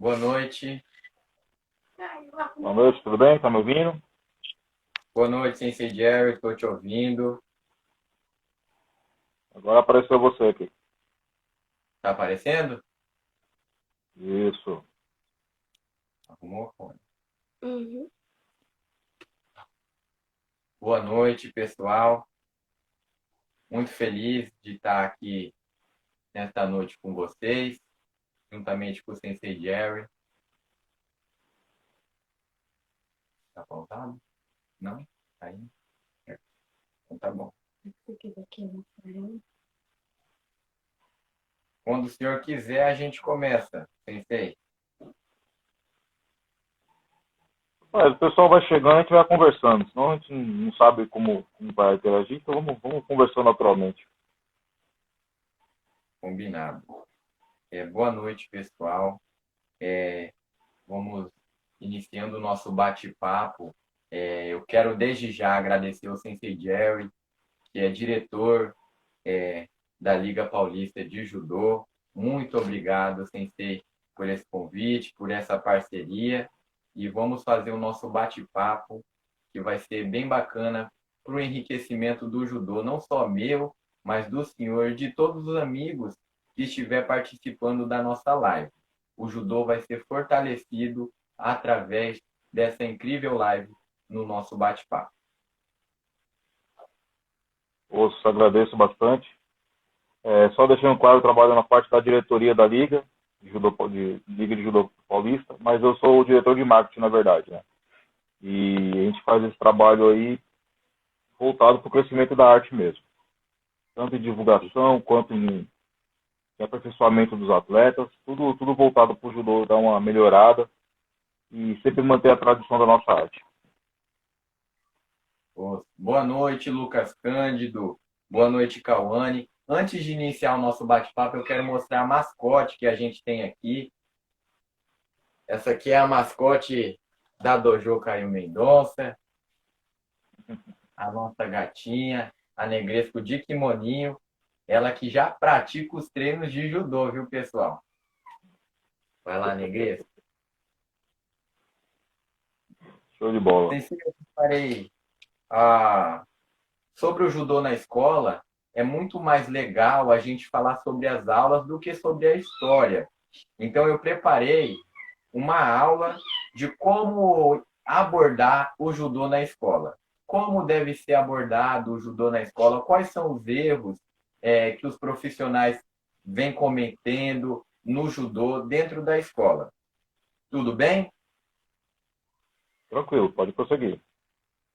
Boa noite. Boa noite, tudo bem? Tá me ouvindo? Boa noite, Sensei Jerry. Estou te ouvindo. Agora apareceu você aqui. Tá aparecendo? Isso. Arrumou o fone. Uhum. Boa noite, pessoal. Muito feliz de estar aqui nesta noite com vocês, juntamente com o Sensei Jerry. Tá pausado? Não? Tá aí? Então tá bom. Quando o senhor quiser, a gente começa, Sensei. Mas o pessoal vai chegando e a gente vai conversando. Senão a gente não sabe como vai interagir, então vamos conversando naturalmente. Combinado. Boa noite, pessoal. Vamos iniciando o nosso bate-papo. Eu quero desde já agradecer ao Sensei Jerry, que é diretor da Liga Paulista de Judô. Muito obrigado, Sensei, por esse convite, por essa parceria. E vamos fazer o nosso bate-papo, que vai ser bem bacana para o enriquecimento do judô, não só meu, mas do senhor e de todos os amigos que estiver participando da nossa live. O judô vai ser fortalecido através dessa incrível live no nosso bate-papo. Ouço, agradeço bastante. Só deixando claro, eu trabalho na parte da diretoria da Liga Liga de Judô Paulista, mas eu sou o diretor de marketing, na verdade, né? E a gente faz esse trabalho aí voltado para o crescimento da arte mesmo. Tanto em divulgação quanto em aperfeiçoamento dos atletas, tudo voltado para o judô dar uma melhorada e sempre manter a tradição da nossa arte. Boa noite, Lucas Cândido. Boa noite, Cauane. Antes de iniciar o nosso bate-papo, eu quero mostrar a mascote que a gente tem aqui. Essa aqui é a mascote da Dojo Caio Mendonça, a nossa gatinha, a Negresco de kimoninho. Ela que já pratica os treinos de judô, viu, pessoal? Vai lá, Negresco. Show de bola. Eu preparei sobre o judô na escola. É muito mais legal a gente falar sobre as aulas do que sobre a história. Então, eu preparei uma aula de como abordar o judô na escola. Como deve ser abordado o judô na escola, quais são os erros que os profissionais vêm cometendo no judô dentro da escola. Tudo bem? Tranquilo, pode prosseguir.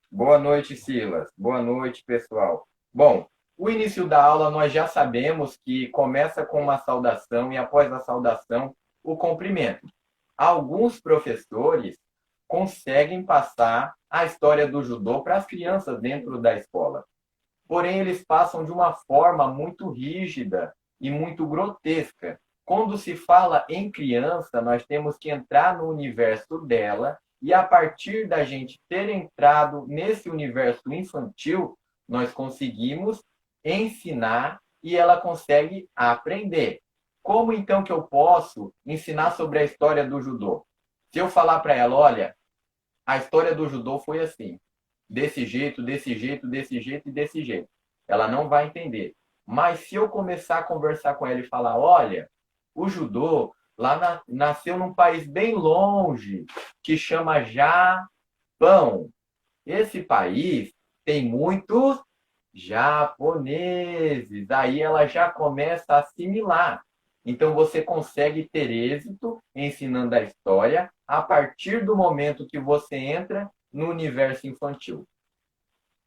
Boa noite, Silas. Boa noite, pessoal. Bom, o início da aula nós já sabemos que começa com uma saudação e após a saudação, o cumprimento. Alguns professores conseguem passar a história do judô para as crianças dentro da escola. Porém, eles passam de uma forma muito rígida e muito grotesca. Quando se fala em criança, nós temos que entrar no universo dela e a partir da gente ter entrado nesse universo infantil, nós conseguimos ensinar e ela consegue aprender. Como então que eu posso ensinar sobre a história do judô? Se eu falar para ela, olha, a história do judô foi assim, desse jeito, desse jeito, desse jeito e desse jeito. Ela não vai entender. Mas se eu começar a conversar com ela e falar, olha, o judô nasceu num país bem longe, que chama Japão. Esse país tem muitos japoneses. Aí ela já começa a assimilar. Então você consegue ter êxito ensinando a história a partir do momento que você entra no universo infantil.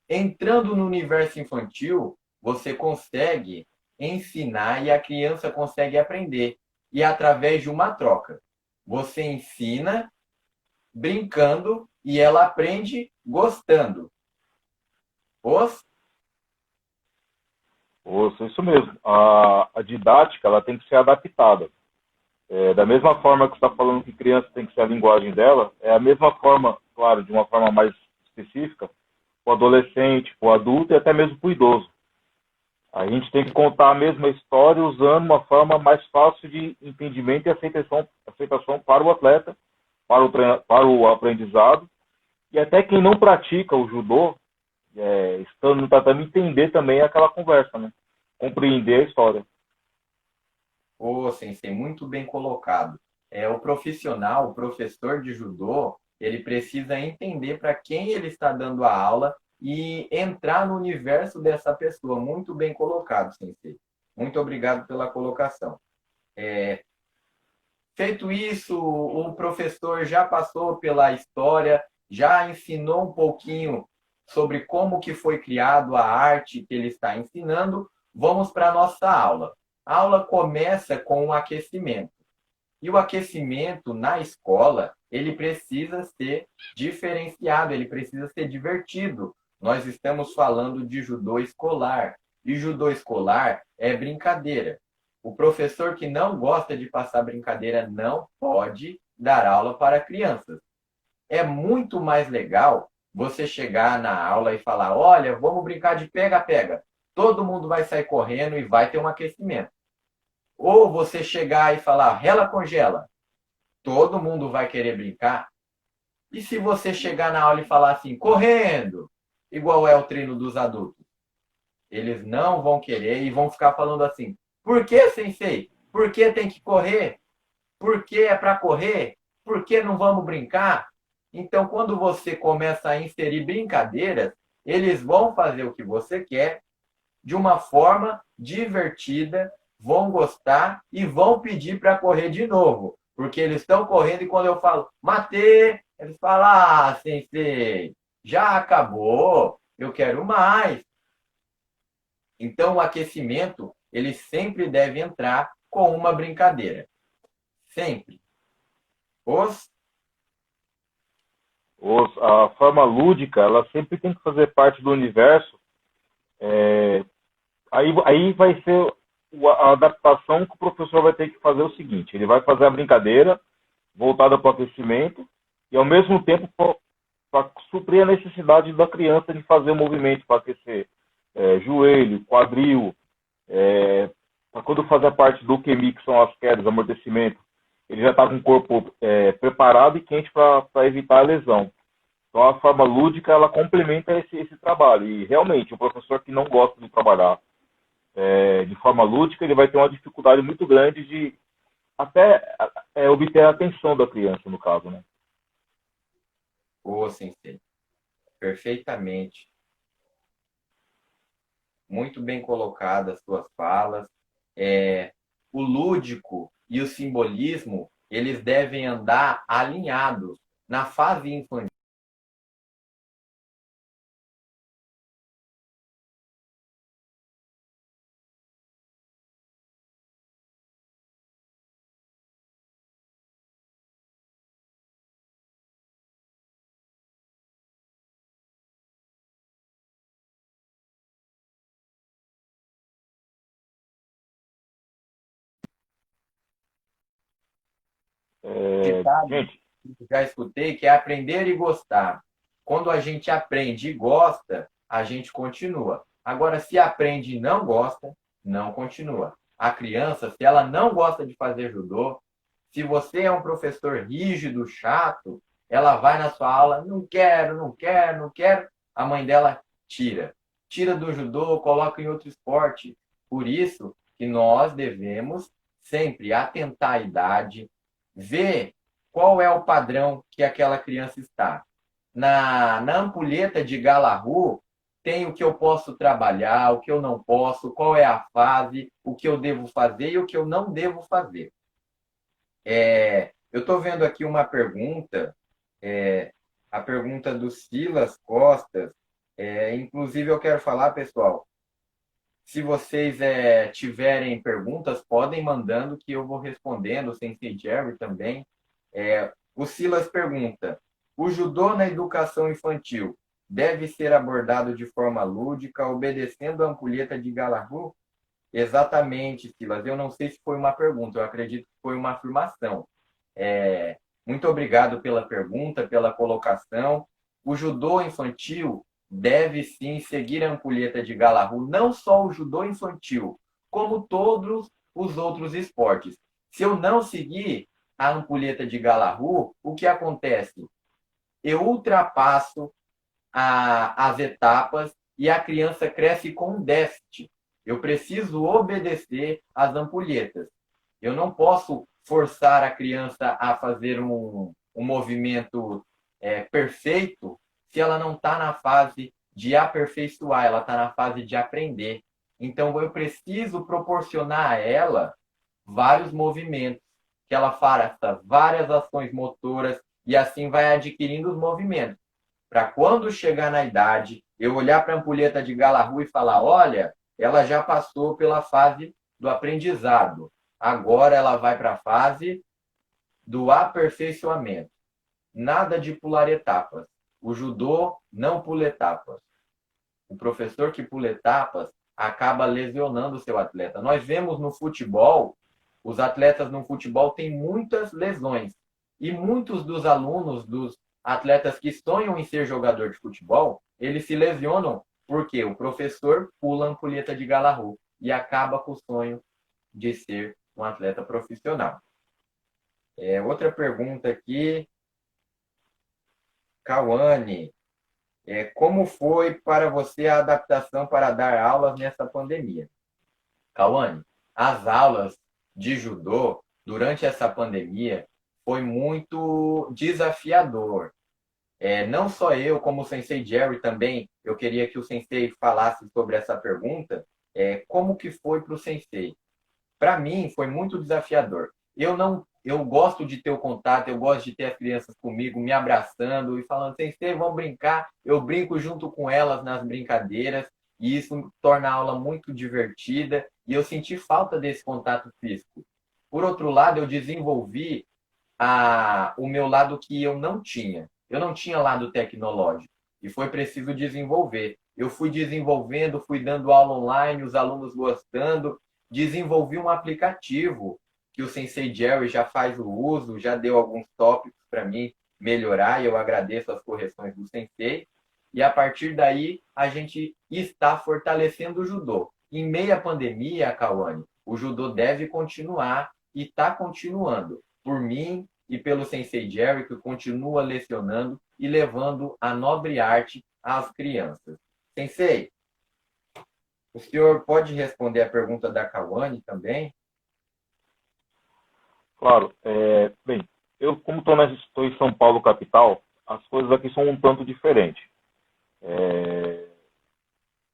Entrando no universo infantil, você consegue ensinar e a criança consegue aprender. E através de uma troca. Você ensina brincando e ela aprende gostando. Os Isso mesmo. A didática ela tem que ser adaptada. Da mesma forma que você está falando que criança tem que ser a linguagem dela, é a mesma forma, claro, de uma forma mais específica, para o adolescente, para o adulto e até mesmo para o idoso. A gente tem que contar a mesma história usando uma forma mais fácil de entendimento e aceitação para o atleta, para o aprendizado, e até quem não pratica o judô, estando no tatame, entender também aquela conversa, né? Compreender a história. Ô, Sensei, muito bem colocado. O profissional, o professor de judô, ele precisa entender para quem ele está dando a aula e entrar no universo dessa pessoa. Muito bem colocado, Sensei. Muito obrigado pela colocação. Feito isso, o professor já passou pela história, já ensinou um pouquinho sobre como que foi criado a arte que ele está ensinando. Vamos para a nossa aula. A aula começa com um aquecimento. E o aquecimento na escola, ele precisa ser diferenciado, ele precisa ser divertido. Nós estamos falando de judô escolar. E judô escolar é brincadeira. O professor que não gosta de passar brincadeira não pode dar aula para crianças. É muito mais legal você chegar na aula e falar: olha, vamos brincar de pega-pega. Todo mundo vai sair correndo e vai ter um aquecimento. Ou você chegar e falar: rela, congela. Todo mundo vai querer brincar. E se você chegar na aula e falar assim: correndo, igual é o treino dos adultos? Eles não vão querer e vão ficar falando assim: por que, sensei? Por que tem que correr? Por que é para correr? Por que não vamos brincar? Então, quando você começa a inserir brincadeiras, eles vão fazer o que você quer de uma forma divertida, vão gostar e vão pedir para correr de novo. Porque eles estão correndo e quando eu falo, matei, eles falam: ah, sensei, já acabou, eu quero mais. Então, o aquecimento, ele sempre deve entrar com uma brincadeira. Sempre. Os A forma lúdica, ela sempre tem que fazer parte do universo. Aí vai ser a adaptação que o professor vai ter que fazer o seguinte: ele vai fazer a brincadeira voltada para o aquecimento e, ao mesmo tempo, para suprir a necessidade da criança de fazer o movimento para aquecer joelho, quadril, para quando fazer a parte do QMI, que são as quedas, amortecimento, ele já está com o corpo preparado e quente para evitar a lesão. Então, a forma lúdica, ela complementa esse trabalho. E, realmente, o professor que não gosta de trabalhar de forma lúdica, ele vai ter uma dificuldade muito grande de até obter a atenção da criança, no caso, né? sensei, perfeitamente. Muito bem colocadas as suas falas. O lúdico e o simbolismo, eles devem andar alinhados. Na fase infantil, ditado, Gente, já escutei, que é aprender e gostar. Quando a gente aprende e gosta, a gente continua. Agora, se aprende e não gosta, não continua. A criança, se ela não gosta de fazer judô, se você é um professor rígido, chato, ela vai na sua aula: não quero, não quero, não quero. A mãe dela tira. Tira do judô, coloca em outro esporte. Por isso que nós devemos sempre atentar à idade, ver qual é o padrão que aquela criança está. Na ampulheta de Galahu, tem o que eu posso trabalhar, o que eu não posso, qual é a fase, o que eu devo fazer e o que eu não devo fazer. Eu estou vendo aqui uma pergunta, a pergunta do Silas Costas. Inclusive, eu quero falar, pessoal, se vocês tiverem perguntas, podem mandando que eu vou respondendo, o Sensei Jerry também. O Silas pergunta: o judô na educação infantil deve ser abordado de forma lúdica, obedecendo a ampulheta de Galahu? Exatamente, Silas. Eu não sei se foi uma pergunta, eu acredito que foi uma afirmação. Muito obrigado pela pergunta, pela colocação. O judô infantil deve sim seguir a ampulheta de Galahu, não só o judô infantil, como todos os outros esportes. Se eu não seguir a ampulheta de Galahu, o que acontece? Eu ultrapasso as etapas e a criança cresce com um déficit. Eu preciso obedecer às ampulhetas. Eu não posso forçar a criança a fazer um movimento perfeito se ela não está na fase de aperfeiçoar, ela está na fase de aprender. Então, eu preciso proporcionar a ela vários movimentos, que ela faça várias ações motoras e assim vai adquirindo os movimentos. Para quando chegar na idade, eu olhar para a ampulheta de Galahu e falar, olha, ela já passou pela fase do aprendizado. Agora ela vai para a fase do aperfeiçoamento. Nada de pular etapas. O judô não pula etapas. O professor que pula etapas acaba lesionando o seu atleta. Nós vemos no futebol, os atletas no futebol têm muitas lesões. E muitos dos alunos, dos atletas que sonham em ser jogador de futebol, eles se lesionam porque o professor pula a ampulheta de Galahu e acaba com o sonho de ser um atleta profissional. Outra pergunta aqui. Cauane, como foi para você a adaptação para dar aulas nessa pandemia? Cauane, as aulas de judô durante essa pandemia foi muito desafiador. Não só eu, como o Sensei Jerry também, eu queria que o Sensei falasse sobre essa pergunta. Como que foi para o Sensei? Para mim, foi muito desafiador. Eu gosto de ter o contato, eu gosto de ter as crianças comigo, me abraçando e falando, Sensei, vamos brincar. Eu brinco junto com elas nas brincadeiras e isso torna a aula muito divertida e eu senti falta desse contato físico. Por outro lado, eu desenvolvi o meu lado que eu não tinha. Eu não tinha lado tecnológico e foi preciso desenvolver. Eu fui desenvolvendo, fui dando aula online, os alunos gostando, desenvolvi um aplicativo que o Sensei Jerry já faz o uso, já deu alguns tópicos para mim melhorar e eu agradeço as correções do Sensei. E a partir daí, a gente está fortalecendo o judô. Em meio à pandemia, Cauane, o judô deve continuar e está continuando. Por mim e pelo Sensei Jerry, que continua lecionando e levando a nobre arte às crianças. Sensei, o senhor pode responder a pergunta da Cauane também? Claro. Bem, eu, como estou em São Paulo, capital, as coisas aqui são um tanto diferentes.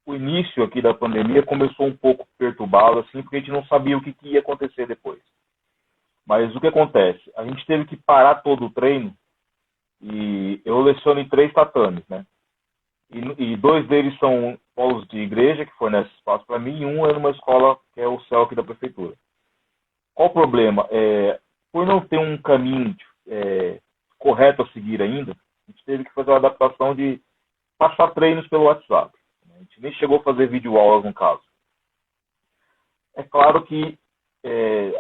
O início aqui da pandemia começou um pouco perturbado, assim, porque a gente não sabia o que ia acontecer depois. Mas o que acontece? A gente teve que parar todo o treino e eu leciono em 3 tatames, né? E 2 deles são polos de igreja, que fornece espaço para mim, e um é numa escola que é o CEL aqui da prefeitura. Qual o problema? Por não ter um caminho correto a seguir ainda, a gente teve que fazer uma adaptação de passar treinos pelo WhatsApp. A gente nem chegou a fazer videoaulas no caso. É claro que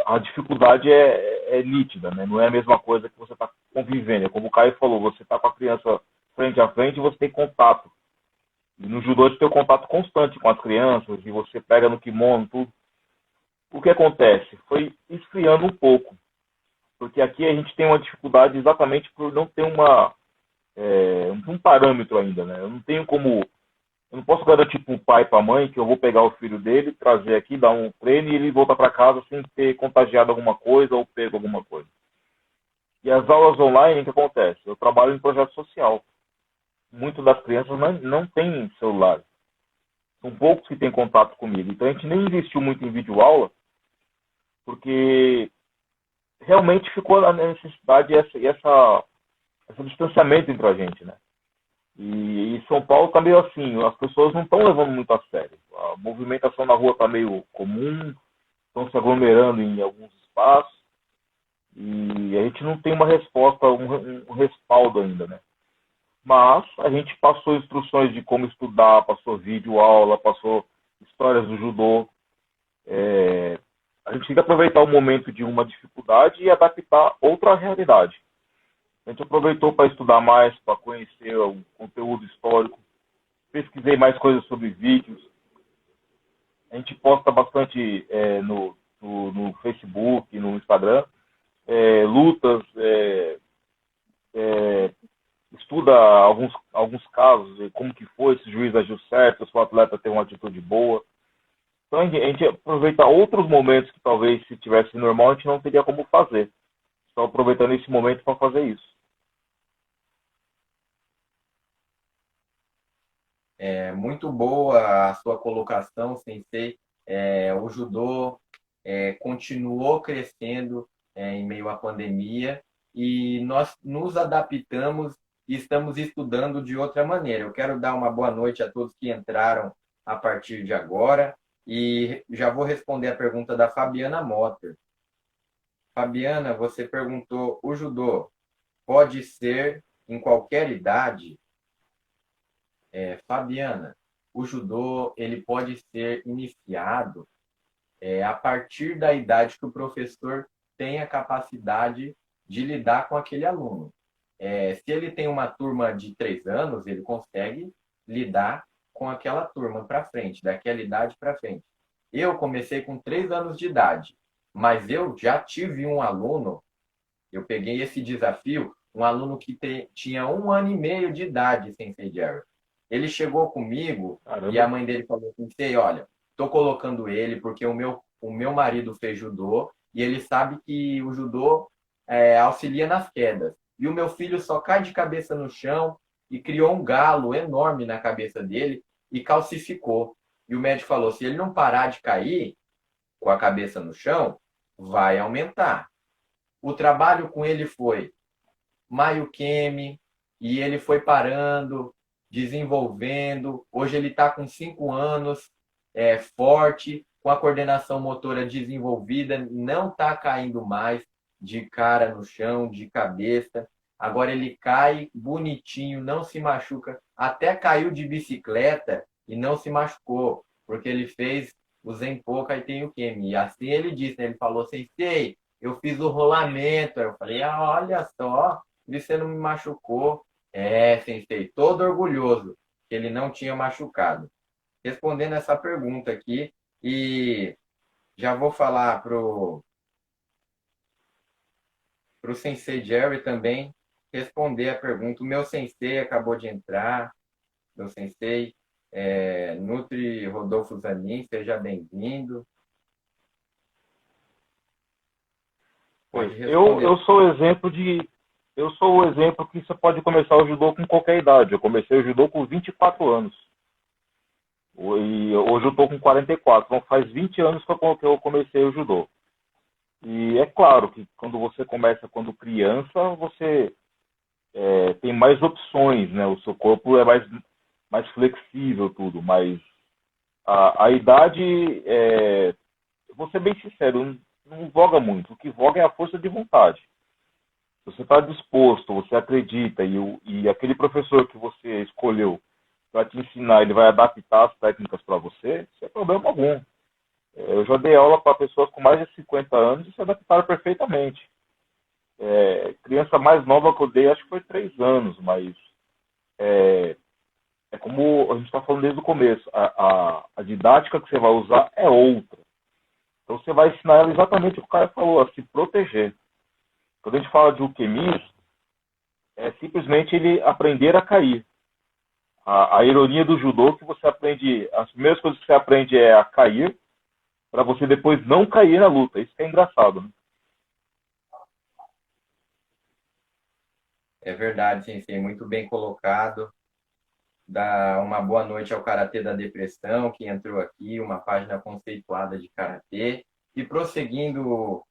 a dificuldade é nítida, né? Não é a mesma coisa que você está convivendo. É como o Caio falou, você está com a criança frente a frente e você tem contato. E no judô a gente tem um contato constante com as crianças, e você pega no kimono, tudo. O que acontece? Foi esfriando um pouco. Porque aqui a gente tem uma dificuldade exatamente por não ter um parâmetro ainda, né? Eu não posso garantir para o pai e para a mãe que eu vou pegar o filho dele, trazer aqui, dar um treino e ele voltar para casa sem ter contagiado alguma coisa ou pego alguma coisa. E as aulas online, o que acontece? Eu trabalho em projeto social. Muitas das crianças não têm celular. São poucos que têm contato comigo. Então a gente nem investiu muito em videoaula, porque realmente ficou a necessidade e esse distanciamento entre a gente, né? E São Paulo está meio assim, as pessoas não estão levando muito a sério. A movimentação na rua está meio comum, estão se aglomerando em alguns espaços, e a gente não tem uma resposta, um respaldo ainda, né? Mas a gente passou instruções de como estudar, passou vídeo aula, passou histórias do judô. A gente tem que aproveitar o momento de uma dificuldade e adaptar outra realidade. A gente aproveitou para estudar mais, para conhecer o conteúdo histórico. pesquisei mais coisas sobre vídeos. A gente posta bastante no Facebook, no Instagram, lutas, estuda alguns casos, como que foi, se o juiz agiu certo, se o atleta tem uma atitude boa. Então a gente aproveita outros momentos que talvez se tivesse normal a gente não teria como fazer. Estou aproveitando esse momento para fazer isso. É muito boa a sua colocação, Sensei. O judô continuou crescendo em meio à pandemia e nós nos adaptamos e estamos estudando de outra maneira. Eu quero dar uma boa noite a todos que entraram a partir de agora e já vou responder a pergunta da Fabiana Motter. Fabiana, você perguntou: o judô pode ser em qualquer idade? Fabiana, o judô ele pode ser iniciado a partir da idade que o professor tem a capacidade de lidar com aquele aluno. Se ele tem uma turma de 3 anos, ele consegue lidar com aquela turma para frente, daquela idade para frente. Eu comecei com 3 anos de idade, mas eu já tive um aluno, eu peguei esse desafio, um aluno que tinha 1 ano e meio de idade, Sensei Jerry. Ele chegou comigo e a Caramba. mãe dele falou assim: Sei, olha, estou colocando ele porque o meu marido fez judô e ele sabe que o judô auxilia nas quedas. E o meu filho só cai de cabeça no chão e criou um galo enorme na cabeça dele e calcificou. E o médico falou: se ele não parar de cair com a cabeça no chão, vai aumentar. O trabalho com ele foi Mayukemi, e ele foi parando, desenvolvendo. Hoje ele está com 5 anos, forte, com a coordenação motora desenvolvida, não está caindo mais de cara no chão, de cabeça. Agora ele cai bonitinho, não se machuca. Até caiu de bicicleta e não se machucou, porque ele fez o Zenpo Kaiten-Ukemi. E assim ele disse, né? Ele falou: Sensei, eu fiz o rolamento. Eu falei: olha só, você não me machucou. Sensei, todo orgulhoso que ele não tinha machucado. Respondendo essa pergunta aqui, e já vou falar pro Sensei Jerry também responder a pergunta. O meu sensei acabou de entrar, meu sensei, Nutri Rodolfo Zanin, seja bem-vindo. Pode responder. Eu sou o exemplo que você pode começar o judô com qualquer idade. Eu comecei o judô com 24 anos. E hoje eu estou com 44. Então faz 20 anos que eu comecei o judô. E é claro que quando você começa quando criança, você tem mais opções, né? O seu corpo é mais flexível, tudo. Mas a idade, vou ser bem sincero, não voga muito. O que voga é a força de vontade. Se você está disposto, você acredita e aquele professor que você escolheu para te ensinar, ele vai adaptar as técnicas para você, sem problema algum. Eu já dei aula para pessoas com mais de 50 anos e se adaptaram perfeitamente. Criança mais nova que eu dei, acho que foi 3 anos, mas é como a gente está falando desde o começo. A didática que você vai usar é outra. Então você vai ensinar ela exatamente o que o cara falou, a se proteger. Quando a gente fala de ukemi, é simplesmente ele aprender a cair. A ironia do judô é que você aprende, as primeiras coisas que você aprende é a cair, para você depois não cair na luta. Isso que é engraçado, né? É verdade, Sensei, muito bem colocado. Dá uma boa noite ao Karatê da Depressão, que entrou aqui, uma página conceituada de Karatê. E prosseguindo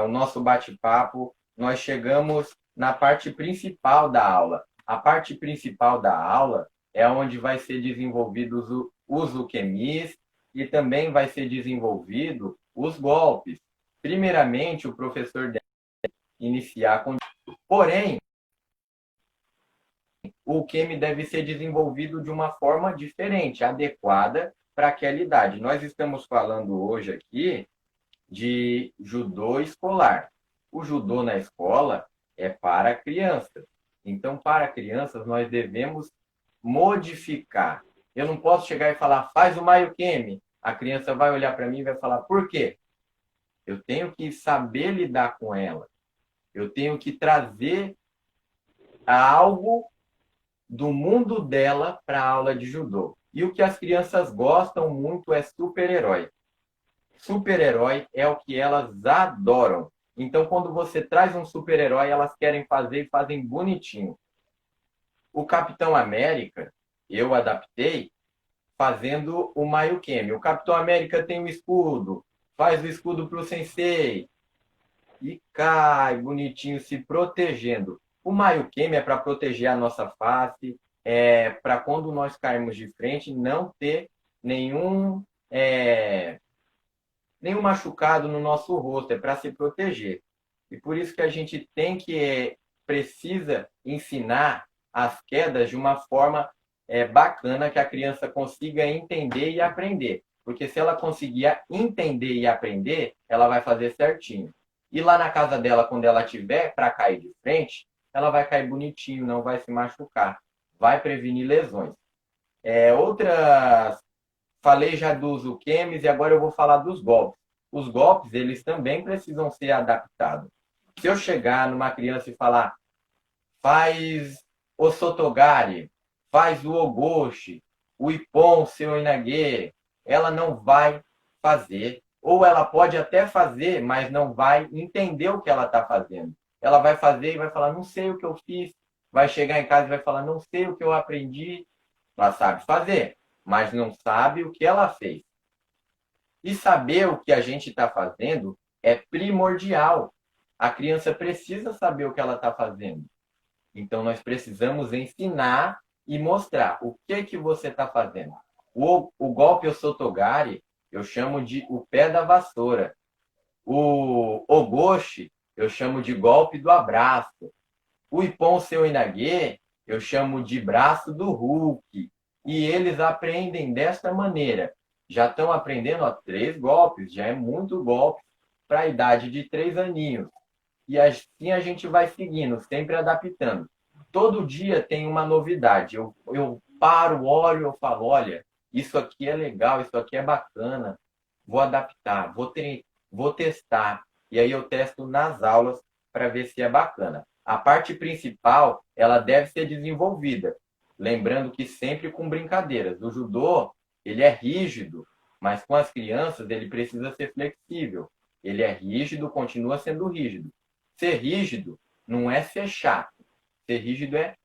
o nosso bate-papo, nós chegamos na parte principal da aula. A parte principal da aula é onde vai ser desenvolvido os ukemis e também vai ser desenvolvido os golpes. Primeiramente, o professor deve iniciar com... Porém, o ukemi deve ser desenvolvido de uma forma diferente, adequada para aquela idade. Nós estamos falando hoje aqui de judô escolar. O judô na escola é para crianças. Então, para crianças, nós devemos modificar Eu não posso chegar e falar, faz o Mayukemi. A criança vai olhar para mim e vai falar, por quê? Eu tenho que saber lidar com ela. Eu tenho que trazer algo do mundo dela para a aula de judô. E o que as crianças gostam muito é super-herói. Super-herói é o que elas adoram. Então, quando você traz um super-herói, elas querem fazer e fazem bonitinho. O Capitão América, eu adaptei fazendo o Mayukemi. O Capitão América tem o escudo, faz o escudo para o sensei e cai bonitinho se protegendo. O Mayukemi é para proteger a nossa face, para quando nós cairmos de frente não ter nenhum nenhum machucado no nosso rosto, é para se proteger. E por isso que a gente precisa ensinar as quedas de uma forma bacana que a criança consiga entender e aprender. Porque se ela conseguir entender e aprender, ela vai fazer certinho. E lá na casa dela, quando ela tiver para cair de frente, ela vai cair bonitinho, não vai se machucar. Vai prevenir lesões. Outras falei já dos ukemis e agora eu vou falar dos golpes. Os golpes, eles também precisam ser adaptados. Se eu chegar numa criança e falar, faz o sotogari, faz o ogoshi, o ippon, seu inage, ela não vai fazer. Ou ela pode até fazer, mas não vai entender o que ela está fazendo. Ela vai fazer e vai falar, não sei o que eu fiz. Vai chegar em casa e vai falar, não sei o que eu aprendi. Ela sabe fazer, mas não sabe o que ela fez. E saber o que a gente está fazendo é primordial. A criança precisa saber o que ela está fazendo. Então, nós precisamos ensinar e mostrar o que você está fazendo. O golpe Osotogari, eu chamo de o pé da vassoura. O ogoshi, eu chamo de golpe do abraço. O Ippon Seu Inage, eu chamo de braço do Hulk. E eles aprendem desta maneira. Já estão aprendendo 3 golpes, já é muito golpe para a idade de 3 aninhos. E assim a gente vai seguindo, sempre adaptando. Todo dia tem uma novidade. Eu paro, olho, eu falo, olha, isso aqui é legal, isso aqui é bacana. Vou adaptar, vou testar. E aí eu testo nas aulas para ver se é bacana. A parte principal, ela deve ser desenvolvida. Lembrando que sempre com brincadeiras. O judô, ele é rígido, mas com as crianças ele precisa ser flexível. Ele é rígido, continua sendo rígido. Ser rígido não é ser chato. Ser rígido é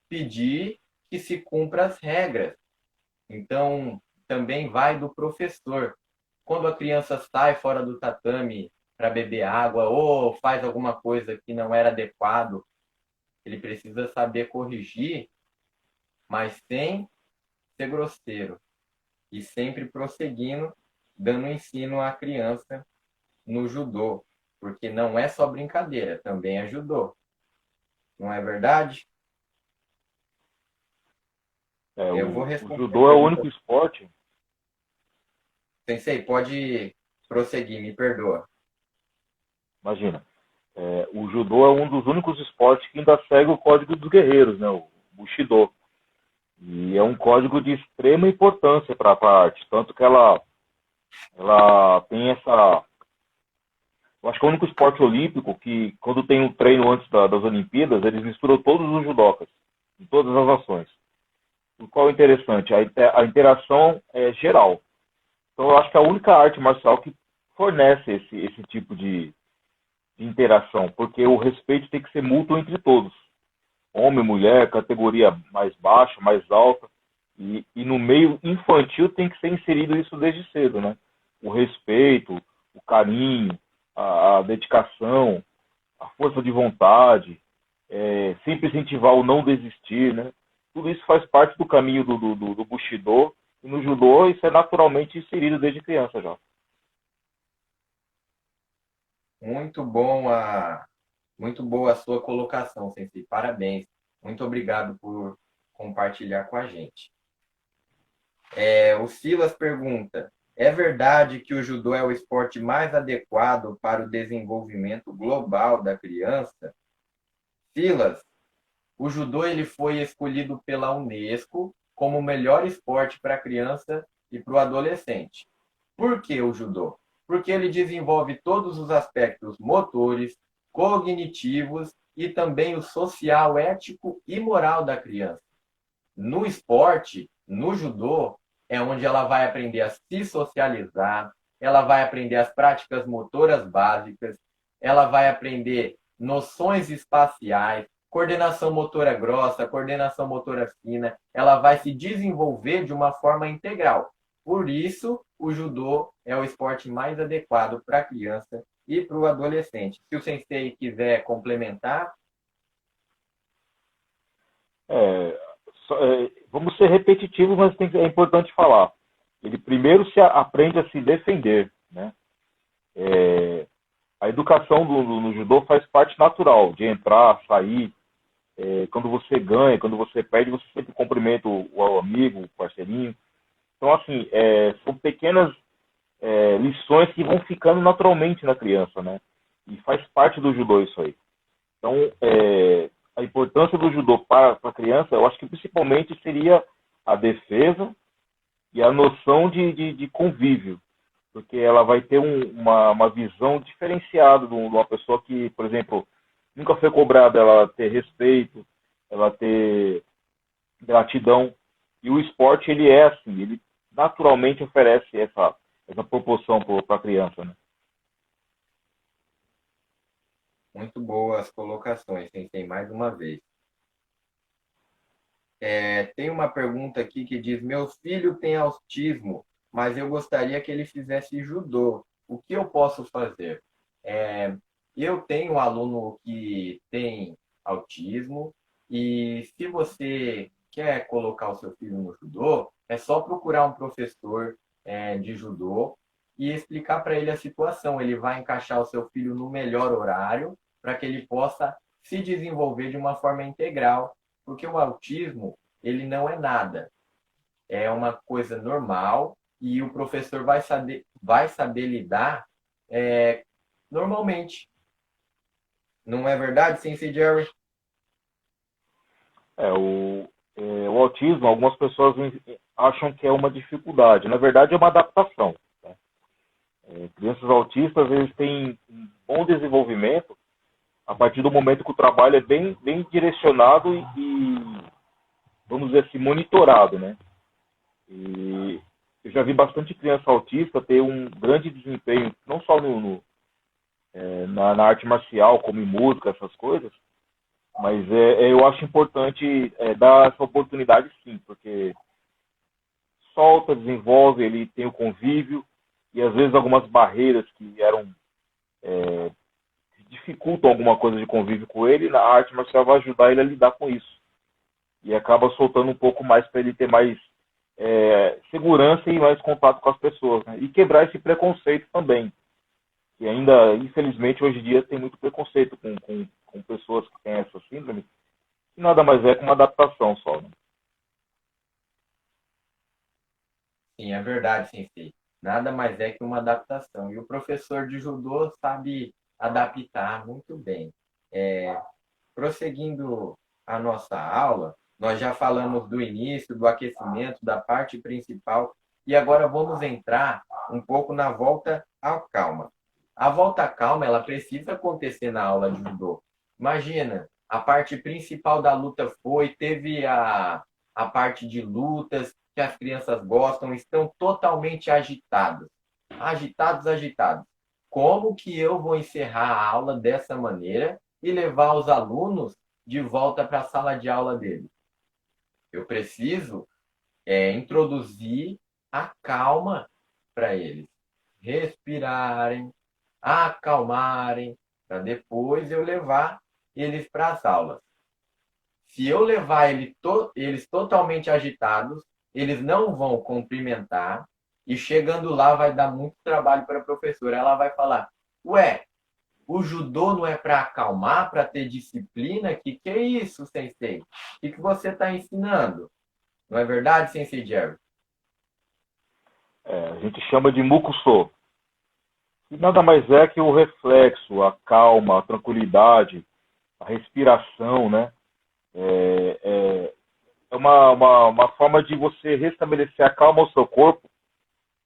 pedir que se cumpra as regras. Então, também vai do professor. Quando a criança sai fora do tatame para beber água ou faz alguma coisa que não era adequado, ele precisa saber corrigir, mas sem ser grosseiro. E sempre prosseguindo, dando ensino à criança no judô. Porque não é só brincadeira, também é judô. Não é verdade? Eu vou O responder a judô é o pergunta. único esporte. Sensei, pode prosseguir, me perdoa. Imagina, o judô é um dos únicos esportes que ainda segue o código dos guerreiros, né? O Bushido. E é um código de extrema importância para a arte, tanto que ela tem essa. Eu acho que é o único esporte olímpico que, quando tem um treino antes das Olimpíadas, eles misturam todos os judocas, em todas as ações. O qual é interessante? A interação é geral. Então, eu acho que é a única arte marcial que fornece esse tipo de interação, porque o respeito tem que ser mútuo entre todos. Homem, mulher, categoria mais baixa, mais alta. E no meio infantil tem que ser inserido isso desde cedo, né? O respeito, o carinho, a dedicação, a força de vontade, sempre incentivar o não desistir, né? Tudo isso faz parte do caminho do Bushido. E no judô isso é naturalmente inserido desde criança já. Muito muito boa a sua colocação, Sensei. Parabéns. Muito obrigado por compartilhar com a gente. O Silas pergunta: é verdade que o judô é o esporte mais adequado para o desenvolvimento global da criança? Silas, o judô ele foi escolhido pela Unesco como o melhor esporte para a criança e para o adolescente. Por que o judô? Porque ele desenvolve todos os aspectos motores, cognitivos e também o social, ético e moral da criança. No esporte, no judô, é onde ela vai aprender a se socializar, ela vai aprender as práticas motoras básicas, ela vai aprender noções espaciais, coordenação motora grossa, coordenação motora fina, ela vai se desenvolver de uma forma integral. Por isso, o judô é o esporte mais adequado para a criança e para o adolescente. Se o sensei quiser complementar. Vamos ser repetitivos, mas é importante falar. Ele primeiro aprende a se defender, né? A educação no judô faz parte natural, de entrar, sair. Quando você ganha, quando você perde, você sempre cumprimenta o amigo, o parceirinho. Então, assim, são pequenas lições que vão ficando naturalmente na criança, né? E faz parte do judô isso aí. Então, a importância do judô para a criança, eu acho que principalmente seria a defesa e a noção de convívio, porque ela vai ter uma visão diferenciada de uma pessoa que, por exemplo, nunca foi cobrada ela ter respeito, ela ter gratidão. E o esporte, ele é assim, ele naturalmente oferece essa proporção para a criança, né? Muito boas colocações, Sensei, mais uma vez. Tem uma pergunta aqui que diz: meu filho tem autismo, mas eu gostaria que ele fizesse judô. O que eu posso fazer? Eu tenho um aluno que tem autismo, e se você quer colocar o seu filho no judô, é só procurar um professor de judô e explicar para ele a situação. Ele vai encaixar o seu filho no melhor horário para que ele possa se desenvolver de uma forma integral, porque o autismo, ele não é nada. É uma coisa normal e o professor vai saber lidar normalmente. Não é verdade, Sensei Jerry? O autismo, algumas pessoas acham que é uma dificuldade. Na verdade, é uma adaptação. Né? Crianças autistas, eles têm um bom desenvolvimento a partir do momento que o trabalho é bem direcionado e, vamos dizer assim, monitorado, né? E eu já vi bastante criança autista ter um grande desempenho, não só na arte marcial, como em música, essas coisas, mas eu acho importante dar essa oportunidade, sim, porque solta, desenvolve, ele tem o convívio, e às vezes algumas barreiras que dificultam alguma coisa de convívio com ele, a arte marcial vai ajudar ele a lidar com isso. E acaba soltando um pouco mais para ele ter mais segurança e mais contato com as pessoas. Né? E quebrar esse preconceito também. Que ainda, infelizmente, hoje em dia tem muito preconceito com pessoas que têm essa síndrome. E nada mais é que uma adaptação só. Né? Sim, é verdade, Sensei. Nada mais é que uma adaptação. E o professor de judô sabe adaptar muito bem. Prosseguindo a nossa aula, nós já falamos do início, do aquecimento, da parte principal, e agora vamos entrar um pouco na volta à calma. A volta à calma, ela precisa acontecer na aula de judô. Imagina, a parte principal da luta teve a parte de lutas, que as crianças gostam, estão totalmente agitados. Agitados. Como que eu vou encerrar a aula dessa maneira e levar os alunos de volta para a sala de aula deles? Eu preciso introduzir a calma para eles. Respirarem, acalmarem, para depois eu levar eles para as aulas. Se eu levar eles totalmente agitados, eles não vão cumprimentar, e chegando lá vai dar muito trabalho para a professora. Ela vai falar: ué, o judô não é para acalmar, para ter disciplina? Que é isso, Sensei? O que você está ensinando? Não é verdade, Sensei Jerry? A gente chama de mukuso. E nada mais é que o reflexo, a calma, a tranquilidade, a respiração, né? é uma forma de você restabelecer a calma ao seu corpo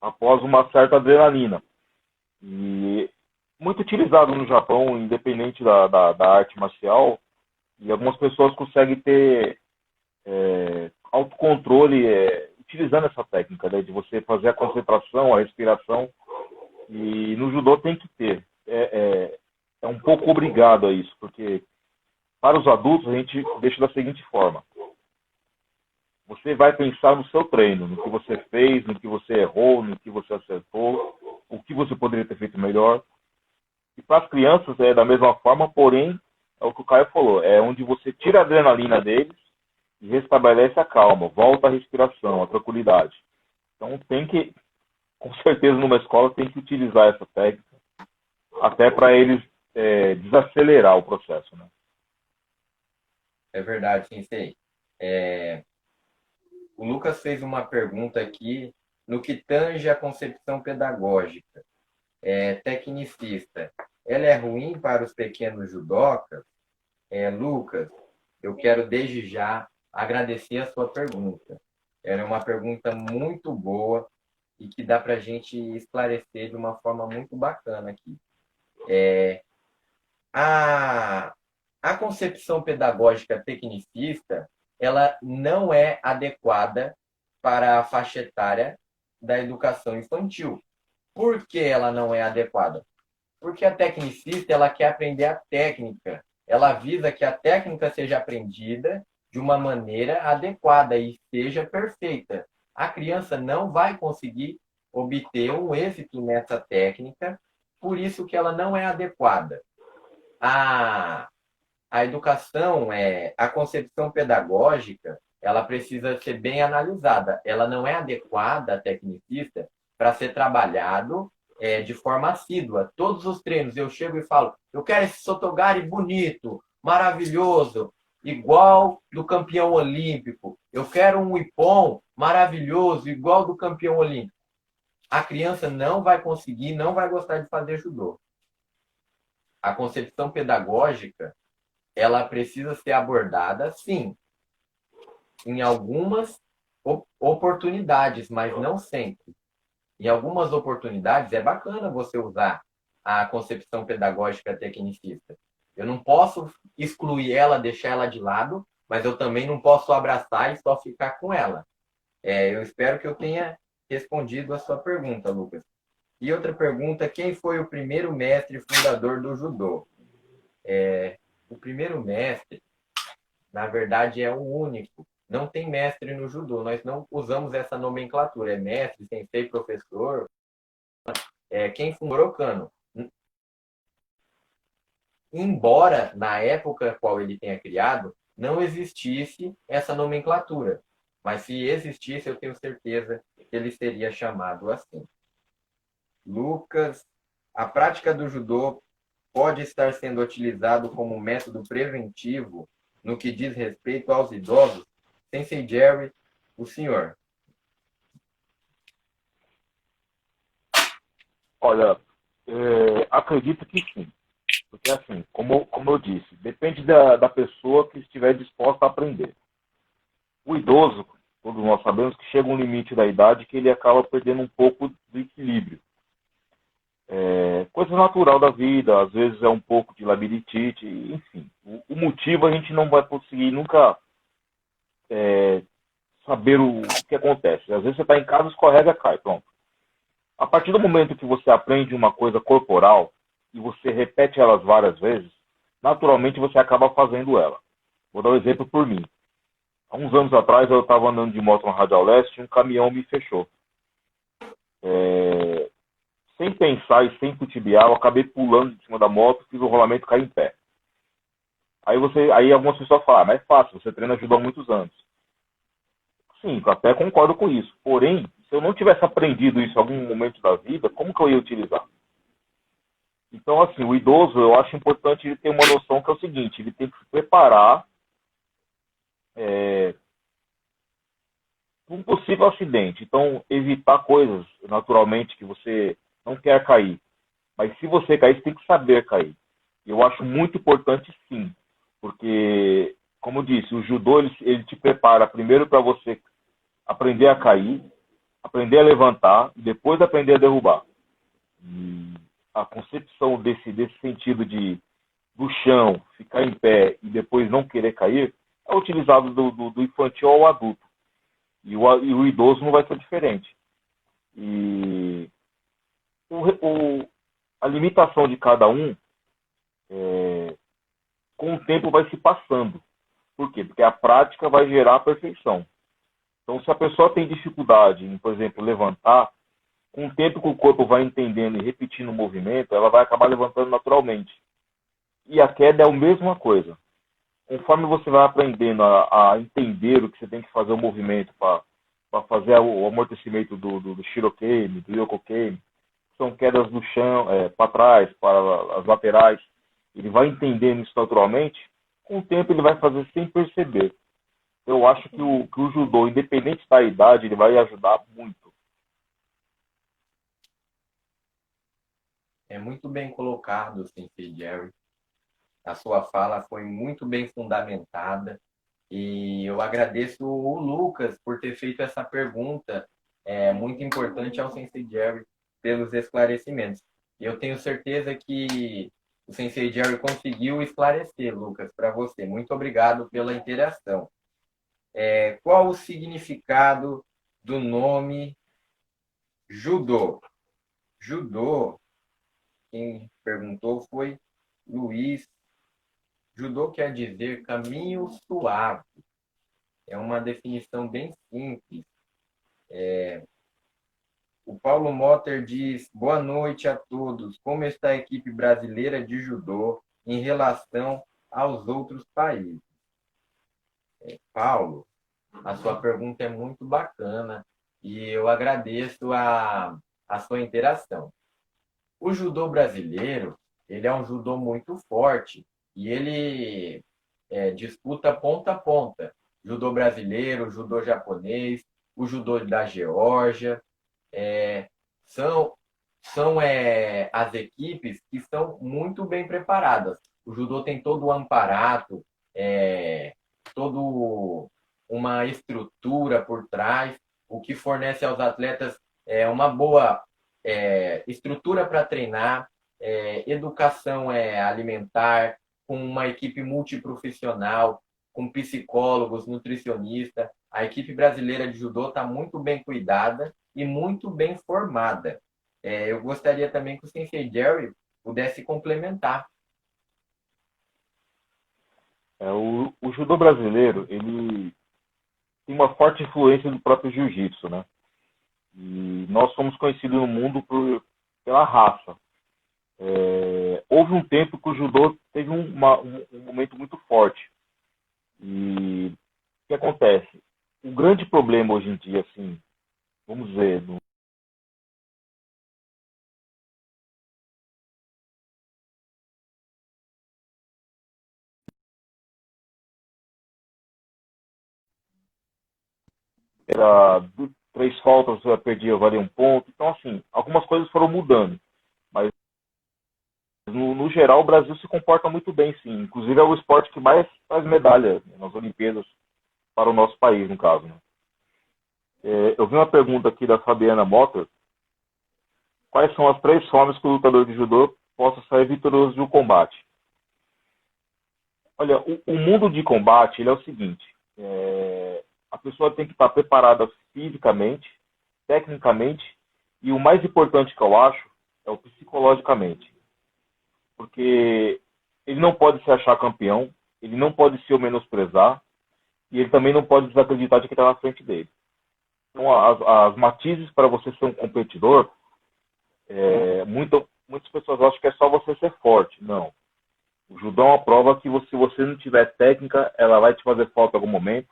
após uma certa adrenalina. E muito utilizado no Japão, independente da arte marcial, e algumas pessoas conseguem ter autocontrole utilizando essa técnica, né, de você fazer a concentração, a respiração, e no judô tem que ter. É um pouco obrigado a isso, porque para os adultos a gente deixa da seguinte forma: você vai pensar no seu treino, no que você fez, no que você errou, no que você acertou, o que você poderia ter feito melhor. E para as crianças é da mesma forma, porém, é o que o Caio falou, é onde você tira a adrenalina deles e restabelece a calma, volta a respiração, a tranquilidade. Então tem que, com certeza numa escola, tem que utilizar essa técnica, até para eles desacelerar o processo, né? É verdade, Sensei. O Lucas fez uma pergunta aqui no que tange a concepção pedagógica. Tecnicista, ela é ruim para os pequenos judocas? Lucas, eu quero desde já agradecer a sua pergunta. Ela é uma pergunta muito boa e que dá para a gente esclarecer de uma forma muito bacana aqui. A concepção pedagógica tecnicista, ela não é adequada para a faixa etária da educação infantil. Por que ela não é adequada? Porque a tecnicista, ela quer aprender a técnica. Ela visa que a técnica seja aprendida de uma maneira adequada e seja perfeita. A criança não vai conseguir obter um êxito nessa técnica, por isso que ela não é adequada. A educação, a concepção pedagógica, ela precisa ser bem analisada. Ela não é adequada, a tecnicista, para ser trabalhado de forma assídua. Todos os treinos eu chego e falo, eu quero esse sotogari bonito, maravilhoso, igual do campeão olímpico. Eu quero um ippon maravilhoso, igual do campeão olímpico. A criança não vai conseguir, não vai gostar de fazer judô. A concepção pedagógica, ela precisa ser abordada, sim, em algumas oportunidades, mas não sempre. Em algumas oportunidades é bacana você usar a concepção pedagógica tecnicista. Eu não posso excluir ela, deixar ela de lado, mas eu também não posso abraçar e só ficar com ela. Eu espero que eu tenha respondido a sua pergunta, Lucas. E outra pergunta, quem foi o primeiro mestre fundador do judô? O primeiro mestre, na verdade, é o único. Não tem mestre no judô. Nós não usamos essa nomenclatura. É mestre, sensei, professor. Quem fundou o Kano. Embora, na época qual ele tenha criado, não existisse essa nomenclatura. Mas se existisse, eu tenho certeza que ele seria chamado assim. Lucas, a prática do judô pode estar sendo utilizado como método preventivo no que diz respeito aos idosos? Sensei Jerry, o senhor. Olha, acredito que sim. Porque, assim, como eu disse, depende da pessoa que estiver disposta a aprender. O idoso, todos nós sabemos que chega um limite da idade que ele acaba perdendo um pouco do equilíbrio. Coisa natural da vida, às vezes é um pouco de labirintite, enfim. O motivo a gente não vai conseguir nunca saber o que acontece. Às vezes você está em casa, escorrega, cai, pronto. A partir do momento que você aprende uma coisa corporal e você repete elas várias vezes, naturalmente você acaba fazendo ela. Vou dar um exemplo por mim. Há uns anos atrás eu estava andando de moto na Radial Leste e um caminhão me fechou. Sem pensar e sem tutibiar, eu acabei pulando de cima da moto, fiz o rolamento e caí em pé. Aí algumas pessoas falam, mas é fácil, você treina judô há muitos anos. Sim, eu até concordo com isso. Porém, se eu não tivesse aprendido isso em algum momento da vida, como que eu ia utilizar? Então, assim, o idoso, eu acho importante ele ter uma noção que é o seguinte, ele tem que se preparar para um possível acidente. Então, evitar coisas, naturalmente, que você não quer cair. Mas se você cair, você tem que saber cair. Eu acho muito importante, sim. Porque como eu disse, o judô ele te prepara primeiro para você aprender a cair, aprender a levantar e depois aprender a derrubar. E a concepção desse sentido do chão, ficar em pé e depois não querer cair, é utilizado do infantil ao adulto. E o idoso não vai ser diferente. E a limitação de cada um, com o tempo, vai se passando. Por quê? Porque a prática vai gerar a perfeição. Então, se a pessoa tem dificuldade em, por exemplo, levantar, com o tempo que o corpo vai entendendo e repetindo o movimento, ela vai acabar levantando naturalmente. E a queda é a mesma coisa. Conforme você vai aprendendo a entender o que você tem que fazer o movimento para fazer o amortecimento do shirokame, do yokokame, são quedas do chão, para trás, para as laterais, ele vai entendendo isso naturalmente, com o tempo ele vai fazer sem perceber. Eu acho que o judô, independente da idade, ele vai ajudar muito. É muito bem colocado, Sensei Jerry. A sua fala foi muito bem fundamentada e eu agradeço o Lucas por ter feito essa pergunta muito importante ao Sensei Jerry pelos esclarecimentos. E eu tenho certeza que o Sensei Jerry conseguiu esclarecer, Lucas, para você. Muito obrigado pela interação. Qual o significado do nome judô? Judô, quem perguntou foi Luiz. Judô quer dizer caminho suave. É uma definição bem simples. O Paulo Motter diz: boa noite a todos. Como está a equipe brasileira de judô em relação aos outros países? Paulo, a sua pergunta é muito bacana e eu agradeço a sua interação. O judô brasileiro, ele é um judô muito forte e ele disputa ponta a ponta. Judô brasileiro, judô japonês, o judô da Geórgia, são as equipes que estão muito bem preparadas. O judô tem todo o amparato, todo uma estrutura por trás, o que fornece aos atletas uma boa estrutura para treinar, educação alimentar, com uma equipe multiprofissional, com psicólogos, nutricionista. A equipe brasileira de judô está muito bem cuidada e muito bem formada. Eu gostaria também que o Sensei Jerry pudesse complementar. O judô brasileiro, ele tem uma forte influência do próprio jiu-jitsu, né? E nós somos conhecidos no mundo pela raça. Houve um tempo que o judô teve um momento muito forte. E o que acontece? O grande problema hoje em dia, assim, vamos dizer, era 3 faltas, você perdia, valia 1 ponto. Então, assim, algumas coisas foram mudando. Mas, no geral, o Brasil se comporta muito bem, sim. Inclusive, é o esporte que mais faz medalha nas Olimpíadas para o nosso país, no caso. Né? Eu vi uma pergunta aqui da Fabiana Motter. Quais são as 3 formas que o lutador de judô possa sair vitorioso de um combate? Olha, o mundo de combate ele é o seguinte. A pessoa tem que estar preparada fisicamente, tecnicamente, e o mais importante que eu acho é o psicologicamente. Porque ele não pode se achar campeão, ele não pode se menosprezar, e ele também não pode desacreditar de quem está na frente dele. Então, as matizes para você ser um competidor, muitas pessoas acham que é só você ser forte. Não. O judô é uma prova que se você não tiver técnica, ela vai te fazer falta em algum momento.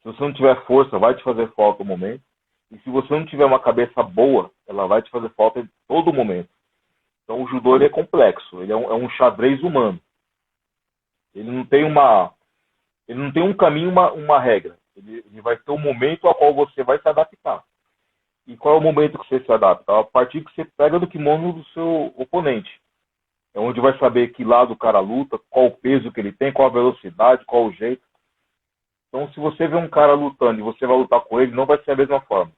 Se você não tiver força, vai te fazer falta em algum momento. E se você não tiver uma cabeça boa, ela vai te fazer falta em todo momento. Então o judô ele é complexo, ele é um xadrez humano. Ele não tem um caminho, uma regra. Ele vai ter um momento ao qual você vai se adaptar. E qual é o momento que você se adapta? A partir que você pega do kimono do seu oponente. É onde vai saber que lado o cara luta, qual o peso que ele tem, qual a velocidade, qual o jeito. Então, se você vê um cara lutando e você vai lutar com ele, não vai ser a mesma forma.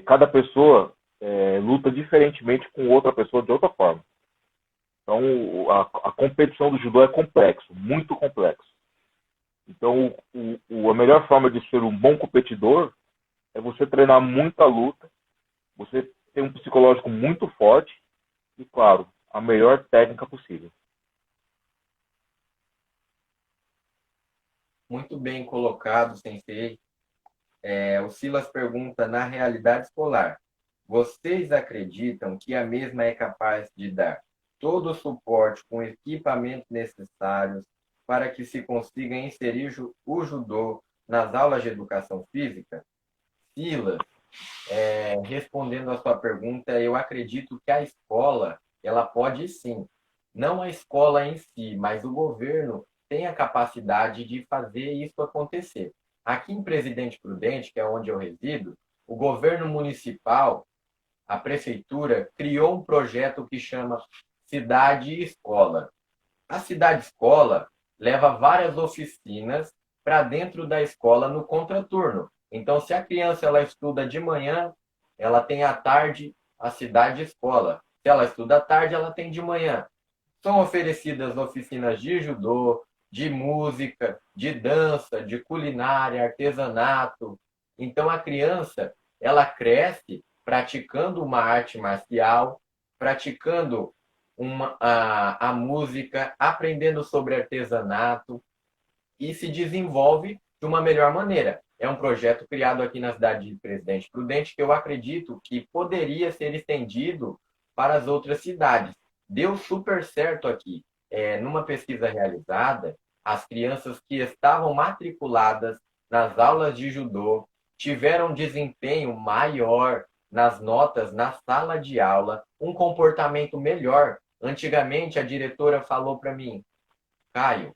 Cada pessoa luta diferentemente com outra pessoa de outra forma. Então, a competição do judô é complexo, muito complexo. Então, a melhor forma de ser um bom competidor é você treinar muita luta, você ter um psicológico muito forte e, claro, a melhor técnica possível. Muito bem colocado, Sensei. O Silas pergunta, na realidade escolar, vocês acreditam que a mesma é capaz de dar todo o suporte com equipamentos necessários para que se consiga inserir o judô nas aulas de educação física? Silas, respondendo a sua pergunta, eu acredito que a escola, ela pode sim, não a escola em si, mas o governo tem a capacidade de fazer isso acontecer. Aqui em Presidente Prudente, que é onde eu resido, o governo municipal, a prefeitura, criou um projeto que chama Cidade Escola. A Cidade Escola leva várias oficinas para dentro da escola no contraturno. Então, se a criança ela estuda de manhã, ela tem à tarde a Cidade Escola. Se ela estuda à tarde, ela tem de manhã. São oferecidas oficinas de judô, de música, de dança, de culinária, artesanato. Então a criança, ela cresce praticando uma arte marcial, praticando a música, aprendendo sobre artesanato e se desenvolve de uma melhor maneira. É um projeto criado aqui na cidade de Presidente Prudente que eu acredito que poderia ser estendido para as outras cidades. Deu super certo aqui. Numa pesquisa realizada, as crianças que estavam matriculadas nas aulas de judô tiveram desempenho maior nas notas na sala de aula, um comportamento melhor. Antigamente, a diretora falou para mim, Caio,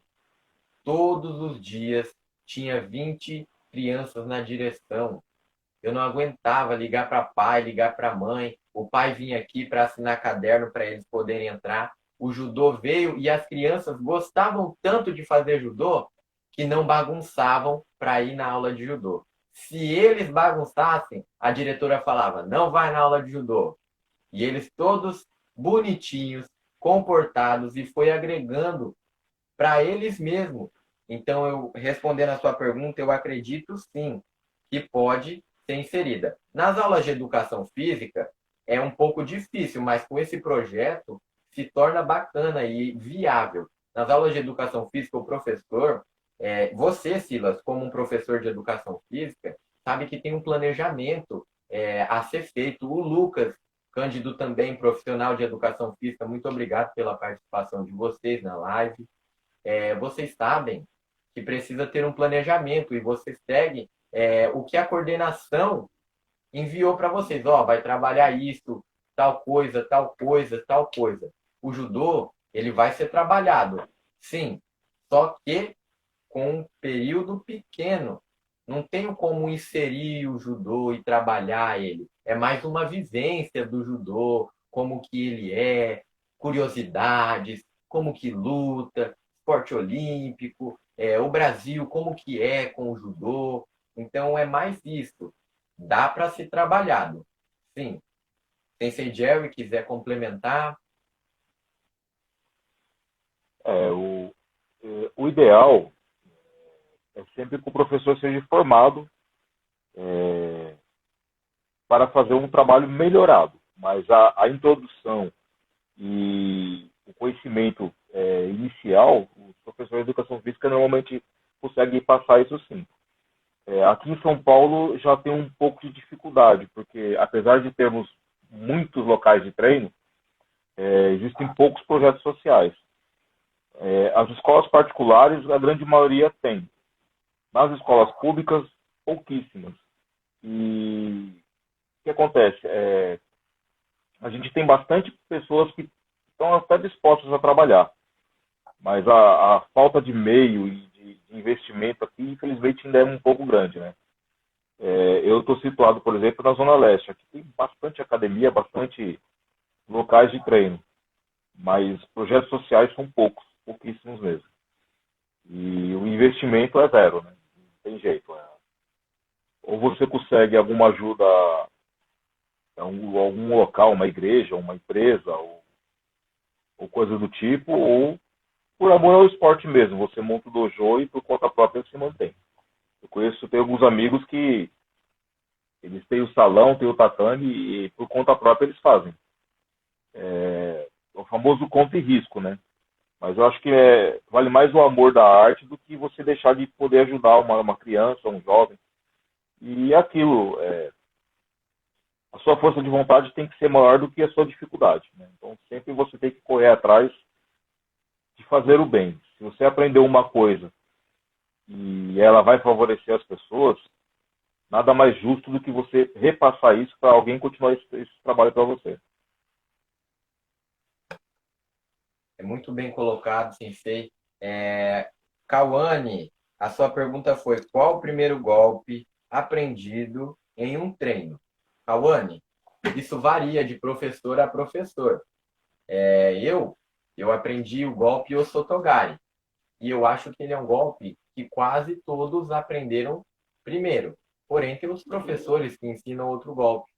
todos os dias tinha 20 crianças na direção. Eu não aguentava ligar para pai, ligar para mãe. O pai vinha aqui para assinar caderno para eles poderem entrar. O judô veio e as crianças gostavam tanto de fazer judô que não bagunçavam para ir na aula de judô. Se eles bagunçassem, a diretora falava: não vai na aula de judô. E eles todos bonitinhos, comportados e foi agregando para eles mesmos. Então, eu respondendo a sua pergunta, eu acredito sim que pode ser inserida. Nas aulas de educação física, é um pouco difícil, mas com esse projeto se torna bacana e viável. Nas aulas de educação física, o professor, você, Silas, como um professor de educação física, sabe que tem um planejamento a ser feito. O Lucas Cândido também, profissional de educação física, muito obrigado pela participação de vocês na live. Vocês sabem que precisa ter um planejamento e vocês seguem o que a coordenação enviou para vocês. Vai trabalhar isso, tal coisa, tal coisa, tal coisa. O judô, ele vai ser trabalhado, sim, só que com um período pequeno. Não tenho como inserir o judô e trabalhar ele. É mais uma vivência do judô, como que ele curiosidades, como que luta, esporte olímpico, o Brasil, como que é com o judô. Então, é mais isso. Dá para ser trabalhado. Sim. Sensei Jerry, quiser complementar. O ideal é sempre que o professor seja formado para fazer um trabalho melhorado. Mas a introdução e o conhecimento inicial, os professores de educação física normalmente conseguem passar isso sim. Aqui em São Paulo já tem um pouco de dificuldade, porque apesar de termos muitos locais de treino, existem poucos projetos sociais. As escolas particulares, a grande maioria tem. Nas escolas públicas, pouquíssimas. E o que acontece? A gente tem bastante pessoas que estão até dispostas a trabalhar, mas a falta de meio e de investimento aqui, infelizmente, ainda é um pouco grande, né? Eu estou situado, por exemplo, na Zona Leste. Aqui tem bastante academia, bastante locais de treino, mas projetos sociais são pouquíssimos mesmo. E o investimento é zero, né? tem jeito. Ou você consegue alguma ajuda algum local, uma igreja, uma empresa, ou coisa do tipo, ou por amor ao esporte mesmo. Você monta o dojo e por conta própria se mantém. Tenho alguns amigos que eles têm o salão, têm o tatame e por conta própria eles fazem. O famoso conta e risco, né? Mas eu acho que vale mais o amor da arte do que você deixar de poder ajudar uma criança, um jovem. E aquilo, a sua força de vontade tem que ser maior do que a sua dificuldade, né? Então sempre você tem que correr atrás de fazer o bem. Se você aprendeu uma coisa e ela vai favorecer as pessoas, nada mais justo do que você repassar isso para alguém continuar esse trabalho para você. É muito bem colocado, Sensei. Cauane, a sua pergunta foi: qual o primeiro golpe aprendido em um treino? Cauane, isso varia de professor a professor. Eu aprendi o golpe Osotogari. E eu acho que ele é um golpe que quase todos aprenderam primeiro. Porém, tem os professores que ensinam outro golpe.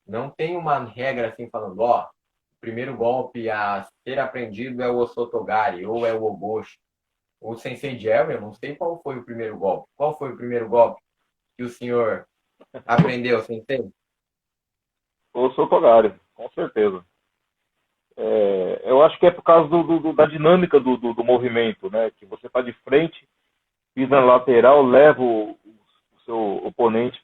Não tem uma regra assim falando, o primeiro golpe a ser aprendido é o Osotogari ou é o Oboshi. O Sensei Jerry, eu não sei qual foi o primeiro golpe. Qual foi o primeiro golpe que o senhor aprendeu, Sensei? O Sotogari, com certeza. Eu acho que é por causa da dinâmica do movimento, né? Que você está de frente, pisa na lateral, leva o seu oponente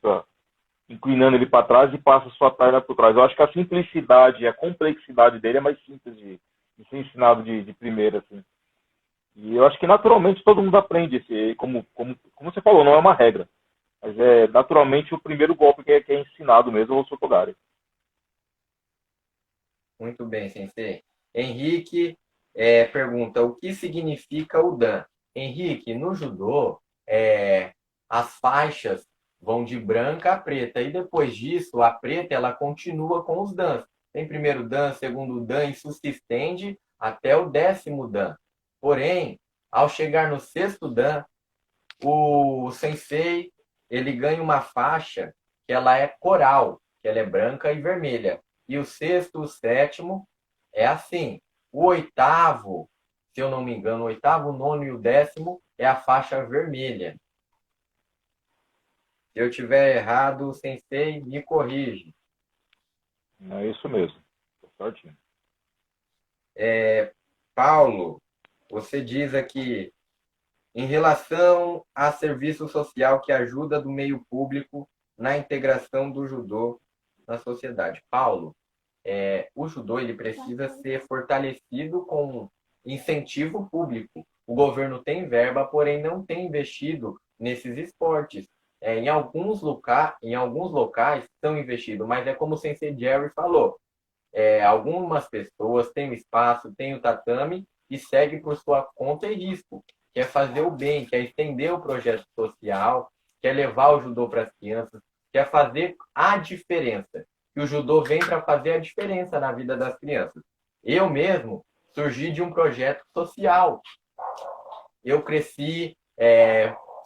inclinando ele para trás e passa a sua perna por trás. Eu acho que a simplicidade e a complexidade dele é mais simples de ser ensinado de primeira, assim. E eu acho que naturalmente todo mundo aprende, como você falou, não é uma regra. Mas naturalmente o primeiro golpe que é ensinado mesmo é o Sotogari. Muito bem, Sensei. Henrique pergunta: o que significa o Dan? Henrique, no judô, as faixas vão de branca a preta, e depois disso, a preta ela continua com os dans. Tem primeiro dan, segundo dan, isso se estende até o 10º dan. Porém, ao chegar no 6º dan, o sensei ele ganha uma faixa que ela é coral, que ela é branca e vermelha. E o 6º, o 7º é assim. O 8º, se eu não me engano, o 8º, o 9º e o 10º é a faixa vermelha. Se eu tiver errado, o sensei me corrige. É isso mesmo. Tá certinho. Paulo, você diz aqui, em relação a serviço social que ajuda do meio público na integração do judô na sociedade. Paulo, o judô ele precisa ser fortalecido com incentivo público. O governo tem verba, porém não tem investido nesses esportes. Em alguns locais estão investidos, mas é como o Sensei Jerry falou. Algumas pessoas têm o espaço, têm o tatame e seguem por sua conta e risco. Quer fazer o bem, quer estender o projeto social, quer levar o judô para as crianças, quer fazer a diferença. E o judô vem para fazer a diferença na vida das crianças. Eu mesmo surgi de um projeto social. Eu cresci,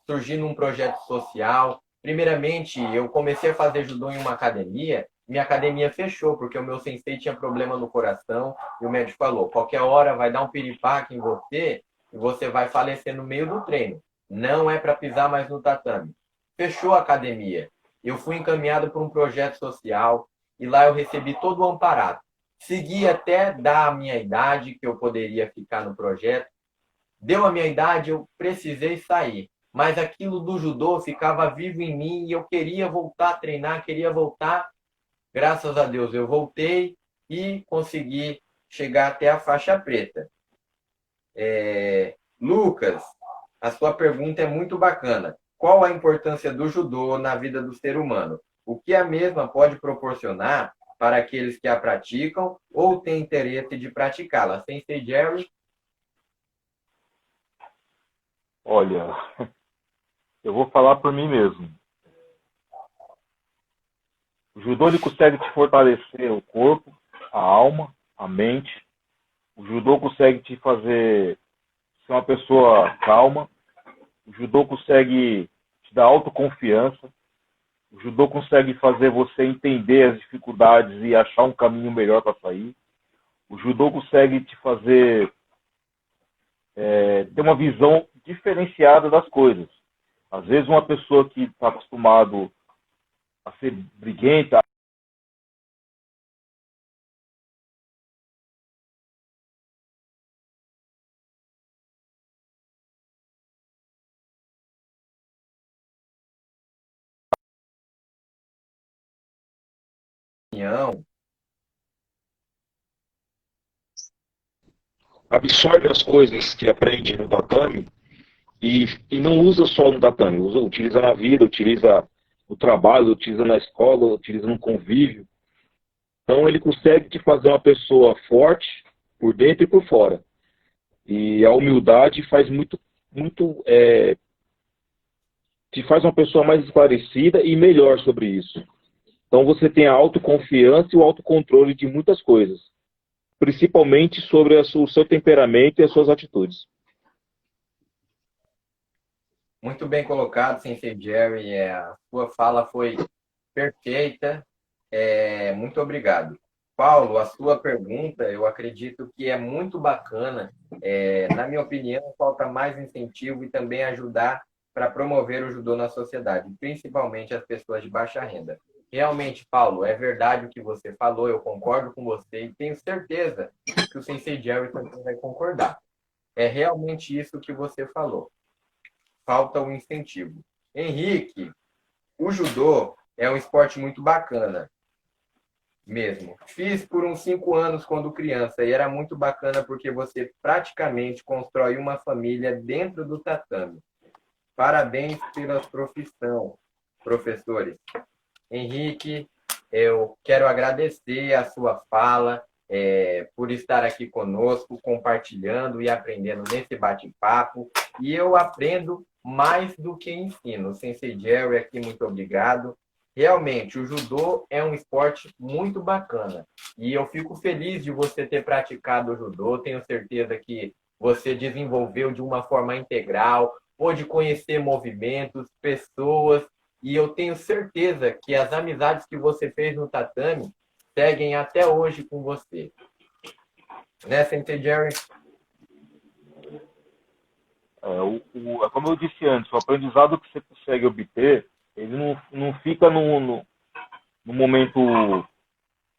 surgi num projeto social. Primeiramente, eu comecei a fazer judô em uma academia. Minha academia fechou, porque o meu sensei tinha problema no coração. E o médico falou, qualquer hora vai dar um piripaque em você e você vai falecer no meio do treino. Não é para pisar mais no tatame. Fechou a academia. Eu fui encaminhado por um projeto social e lá eu recebi todo o amparado. Segui até dar a minha idade, que eu poderia ficar no projeto. Deu a minha idade, eu precisei sair. Mas aquilo do judô ficava vivo em mim e eu queria voltar a treinar, queria voltar. Graças a Deus eu voltei e consegui chegar até a faixa preta. Lucas, a sua pergunta é muito bacana. Qual a importância do judô na vida do ser humano? O que a mesma pode proporcionar para aqueles que a praticam ou têm interesse de praticá-la? Sensei Jerry? Olha, eu vou falar por mim mesmo. O judô ele consegue te fortalecer o corpo, a alma, a mente. O judô consegue te fazer ser uma pessoa calma. O judô consegue te dá autoconfiança. O judô consegue fazer você entender as dificuldades e achar um caminho melhor para sair. O judô consegue te fazer ter uma visão diferenciada das coisas. Às vezes uma pessoa que está acostumado a ser briguenta, Opinião. Absorve as coisas que aprende no tatame e não usa só no tatame, utiliza na vida, utiliza no trabalho, utiliza na escola, utiliza no convívio. Então ele consegue te fazer uma pessoa forte por dentro e por fora. E a humildade faz te faz uma pessoa mais esclarecida e melhor sobre isso. Então você tem a autoconfiança e o autocontrole de muitas coisas, principalmente sobre o seu temperamento e as suas atitudes. Muito bem colocado, Sensei Jerry. A sua fala foi perfeita. Muito obrigado. Paulo, a sua pergunta, eu acredito que é muito bacana. Na minha opinião, falta mais incentivo e também ajudar para promover o judô na sociedade, principalmente as pessoas de baixa renda. Realmente, Paulo, é verdade o que você falou, eu concordo com você e tenho certeza que o Sensei Jerry também vai concordar. É realmente isso que você falou. Falta o incentivo. Henrique, o judô é um esporte muito bacana mesmo. Fiz por uns 5 anos quando criança e era muito bacana porque você praticamente constrói uma família dentro do tatame. Parabéns pela profissão, professores. Henrique, eu quero agradecer a sua fala, por estar aqui conosco, compartilhando e aprendendo nesse bate-papo. E eu aprendo mais do que ensino. Sensei Jerry aqui, muito obrigado. Realmente, o judô é um esporte muito bacana. E eu fico feliz de você ter praticado o judô. Tenho certeza que você desenvolveu de uma forma integral, pôde conhecer movimentos, pessoas, e eu tenho certeza que as amizades que você fez no tatame seguem até hoje com você. Né, Sensei Jerry? Como eu disse antes, o aprendizado que você consegue obter, ele não fica no momento. Não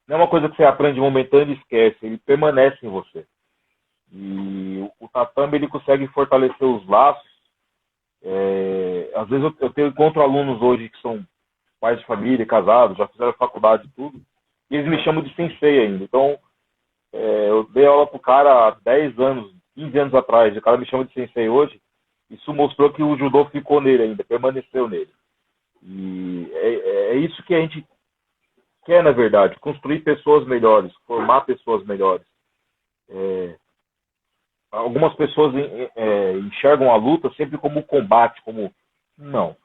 é uma coisa que você aprende momentâneo e esquece, ele permanece em você. E o tatame ele consegue fortalecer os laços. Às vezes eu encontro alunos hoje que são pais de família, casados, já fizeram faculdade e tudo, e eles me chamam de sensei ainda. Então, eu dei aula pro cara há 10 anos, 15 anos atrás, e o cara me chama de sensei hoje. Isso mostrou que o judô ficou nele ainda, permaneceu nele. E é isso que a gente quer, na verdade, construir pessoas melhores, formar pessoas melhores. Algumas pessoas enxergam a luta sempre como combate, como... Não.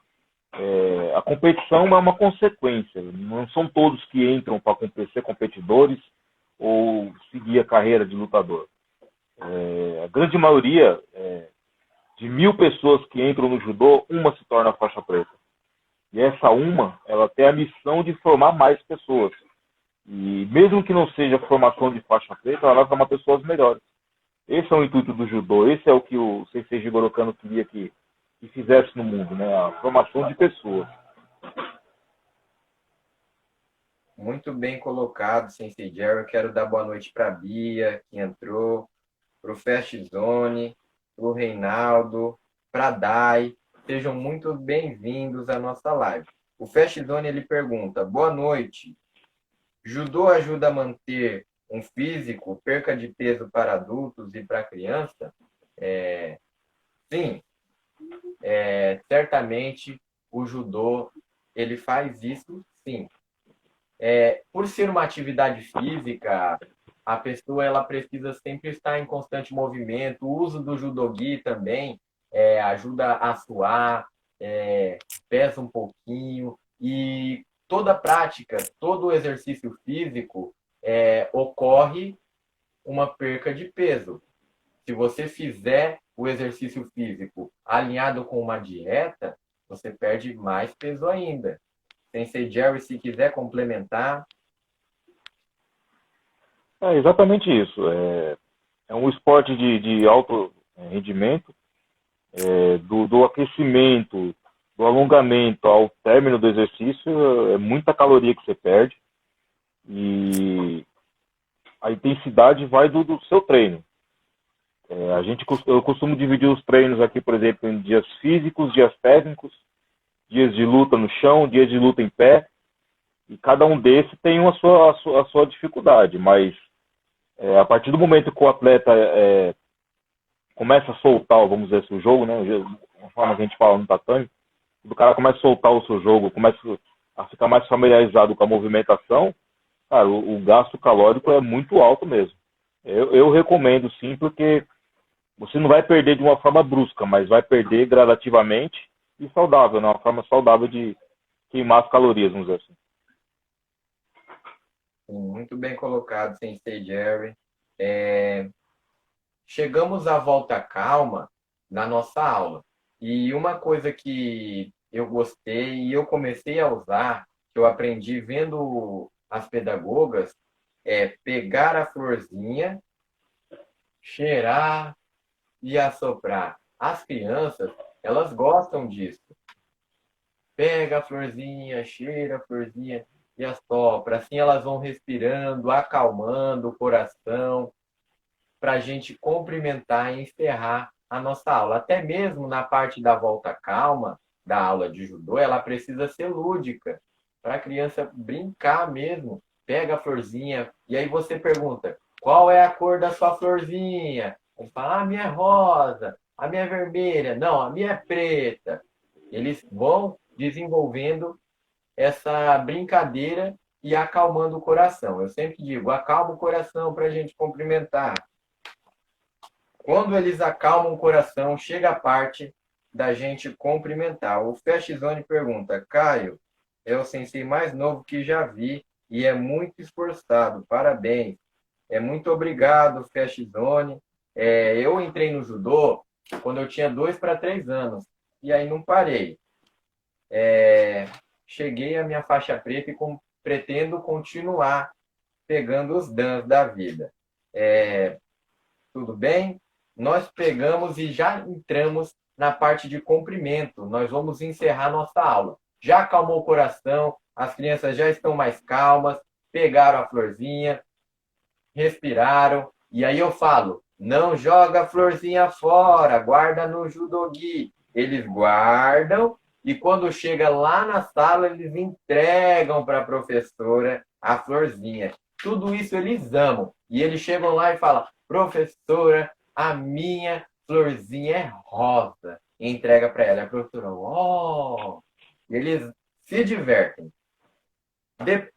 A competição é uma consequência. Não são todos que entram para ser competidores ou seguir a carreira de lutador. A grande maioria, de 1.000 pessoas que entram no judô, uma se torna faixa preta. E essa uma, ela tem a missão de formar mais pessoas. E mesmo que não seja formação de faixa preta, ela vai formar pessoas melhores. Esse é o intuito do judô, esse é o que o Sensei Jigoro Kano queria que fizesse no mundo, né? A formação de pessoas. Muito bem colocado, Sensei Jerry. Eu quero dar boa noite para a Bia, que entrou, para o Fast Zone, para o Reinaldo, para a Dai. Sejam muito bem-vindos à nossa live. O Fast Zone ele pergunta: boa noite. Judô ajuda a manter um físico, perca de peso para adultos e para criança? Sim, certamente o judô ele faz isso, sim. Por ser uma atividade física, a pessoa ela precisa sempre estar em constante movimento. O uso do judogi também ajuda a suar, pesa um pouquinho. E toda prática, todo exercício físico ocorre uma perca de peso. Se você fizer o exercício físico alinhado com uma dieta, você perde mais peso ainda. Sensei Jerry, se quiser complementar. É exatamente isso. É um esporte de alto rendimento, do aquecimento, do alongamento ao término do exercício, é muita caloria que você perde. E a intensidade vai do seu treino. Eu costumo dividir os treinos aqui, por exemplo, em dias físicos, dias técnicos, dias de luta no chão, dias de luta em pé. E cada um desses tem a sua dificuldade, mas a partir do momento que o atleta começa a soltar, vamos dizer assim, o jogo, né, uma forma que a gente fala no tatame, o cara começa a soltar o seu jogo, começa a ficar mais familiarizado com a movimentação, cara, o gasto calórico é muito alto mesmo. Eu recomendo sim, porque você não vai perder de uma forma brusca, mas vai perder gradativamente e saudável, né? Uma forma saudável de queimar as calorias, vamos dizer assim. Muito bem colocado, Sensei Jerry. Chegamos à volta calma na nossa aula. E uma coisa que eu gostei e eu comecei a usar, que eu aprendi vendo as pedagogas, é pegar a florzinha, cheirar e assoprar. As crianças, elas gostam disso. Pega a florzinha, cheira a florzinha e assopra. Assim elas vão respirando, acalmando o coração, para a gente cumprimentar e encerrar a nossa aula. Até mesmo na parte da volta calma, da aula de judô, ela precisa ser lúdica, para a criança brincar mesmo. Pega a florzinha, e aí você pergunta, qual é a cor da sua florzinha? Ele fala, a minha é rosa, a minha é vermelha, não, a minha é preta. Eles vão desenvolvendo essa brincadeira e acalmando o coração. Eu sempre digo, acalma o coração para a gente cumprimentar. Quando eles acalmam o coração, chega a parte da gente cumprimentar. O Fast Zone pergunta, Caio, é o sensei mais novo que já vi e é muito esforçado, parabéns. Muito obrigado, Fast Zone. Eu entrei no judô quando eu tinha 2 para 3 anos e aí não parei. Cheguei à minha faixa preta e pretendo continuar pegando os dans da vida. Tudo bem? Nós pegamos e já entramos na parte de cumprimento. Nós vamos encerrar nossa aula. Já acalmou o coração, as crianças já estão mais calmas, pegaram a florzinha, respiraram, e aí eu falo, não joga a florzinha fora, guarda no judogi. Eles guardam, e quando chega lá na sala, eles entregam para a professora a florzinha. Tudo isso eles amam. E eles chegam lá e falam, professora, a minha florzinha é rosa. E entrega para ela. A professora, eles se divertem.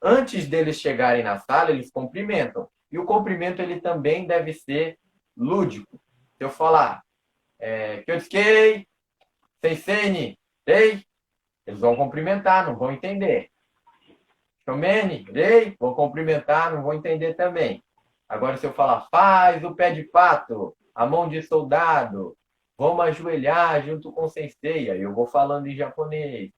Antes deles chegarem na sala, eles cumprimentam. E o cumprimento ele também deve ser lúdico. Se eu falar, Kyosuke, Sensei, ei, eles vão cumprimentar, não vão entender. Shomeni, ei, vão cumprimentar, não vão entender também. Agora, se eu falar, faz o pé de pato, a mão de soldado, vamos ajoelhar junto com o sensei, aí eu vou falando em japonês.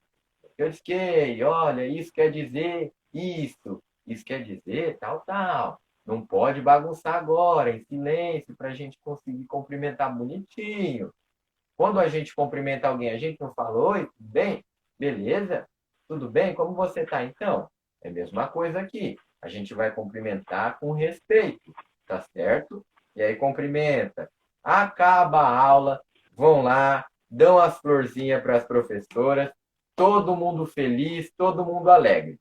Kyosuke, olha, isso quer dizer isso quer dizer tal, tal. Não pode bagunçar agora, em silêncio, para a gente conseguir cumprimentar bonitinho. Quando a gente cumprimenta alguém, a gente não fala, oi, tudo bem? Beleza? Tudo bem? Como você está, então? É a mesma coisa aqui. A gente vai cumprimentar com respeito, tá certo? E aí cumprimenta. Acaba a aula, vão lá, dão as florzinhas para as professoras, todo mundo feliz, todo mundo alegre.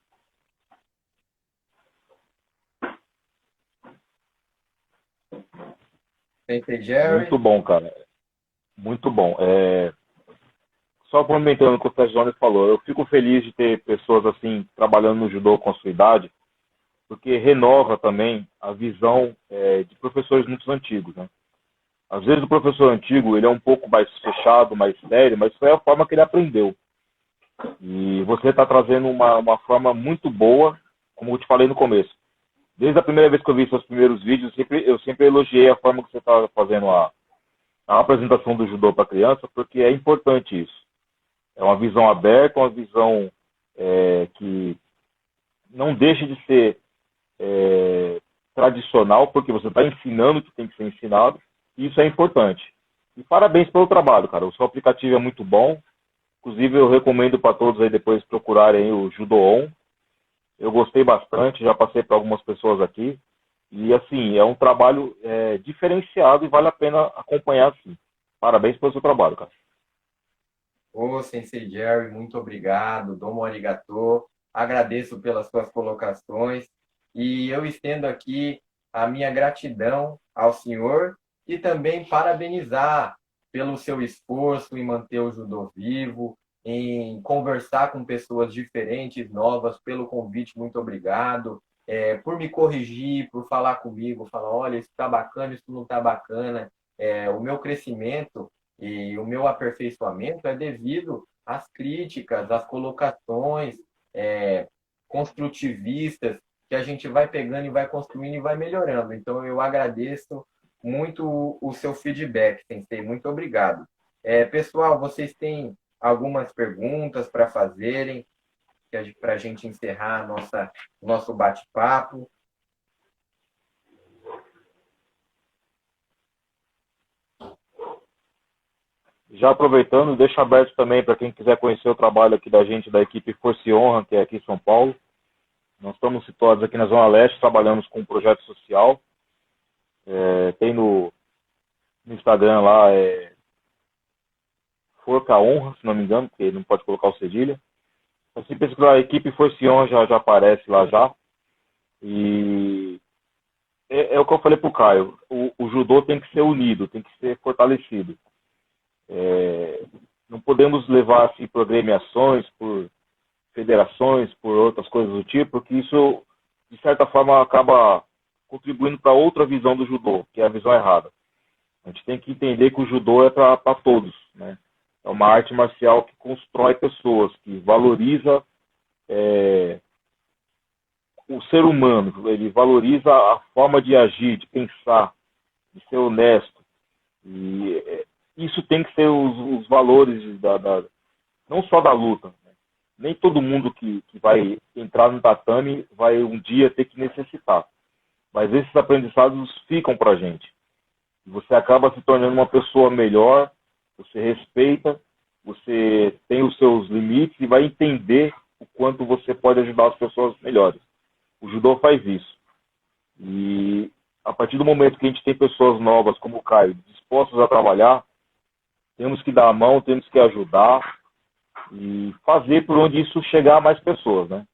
Sensei Jerry. Muito bom, cara. Muito bom. Só complementando o que o Sérgio Jones falou, eu fico feliz de ter pessoas assim trabalhando no judô com a sua idade, porque renova também a visão de professores muito antigos, né? Às vezes o professor antigo ele é um pouco mais fechado, mais sério, mas foi a forma que ele aprendeu. E você está trazendo uma forma muito boa, como eu te falei no começo. Desde a primeira vez que eu vi seus primeiros vídeos, eu sempre elogiei a forma que você está fazendo a apresentação do judô para criança, porque é importante isso. É uma visão aberta, uma visão que não deixa de ser tradicional, porque você está ensinando o que tem que ser ensinado, e isso é importante. E parabéns pelo trabalho, cara. O seu aplicativo é muito bom. Inclusive, eu recomendo para todos aí depois procurarem o Judô On. Eu gostei bastante, já passei para algumas pessoas aqui. E, assim, é um trabalho diferenciado e vale a pena acompanhar, sim. Parabéns pelo seu trabalho, cara. Ô, Sensei Jerry, muito obrigado. Domo arigatô. Agradeço pelas suas colocações. E eu estendo aqui a minha gratidão ao senhor e também parabenizar pelo seu esforço em manter o judô vivo, em conversar com pessoas diferentes, novas, pelo convite, muito obrigado. Por me corrigir, por falar comigo, falar, olha, isso está bacana, isso não está bacana. O meu crescimento e o meu aperfeiçoamento é devido às críticas, às colocações construtivistas que a gente vai pegando e vai construindo e vai melhorando. Então, eu agradeço muito o seu feedback, Sensei. Muito obrigado. Pessoal, vocês têm algumas perguntas para fazerem para a gente encerrar nosso bate-papo? Já aproveitando, deixo aberto também para quem quiser conhecer o trabalho aqui da gente, da equipe Força e Honra, que é aqui em São Paulo. Nós estamos situados aqui na Zona Leste, trabalhamos com um projeto social. Tem no Instagram lá, Forca Honra, se não me engano, porque não pode colocar o cedilha. Se pesquisar a equipe Força e Honra, já aparece lá já. E é o que eu falei pro Caio, o judô tem que ser unido, tem que ser fortalecido. Não podemos levar assim, por agremiações, por federações, por outras coisas do tipo, porque isso, de certa forma, acaba contribuindo para outra visão do judô, que é a visão errada. A gente tem que entender que o judô é para todos, né? É uma arte marcial que constrói pessoas, que valoriza o ser humano, ele valoriza a forma de agir, de pensar, de ser honesto. E isso tem que ser os valores não só da luta. Né? Nem todo mundo que vai entrar no tatame vai um dia ter que necessitar. Mas esses aprendizados ficam para a gente. Você acaba se tornando uma pessoa melhor, você respeita, você tem os seus limites e vai entender o quanto você pode ajudar as pessoas melhores. O judô faz isso. E a partir do momento que a gente tem pessoas novas, como o Caio, dispostas a trabalhar, temos que dar a mão, temos que ajudar e fazer por onde isso chegar a mais pessoas, né?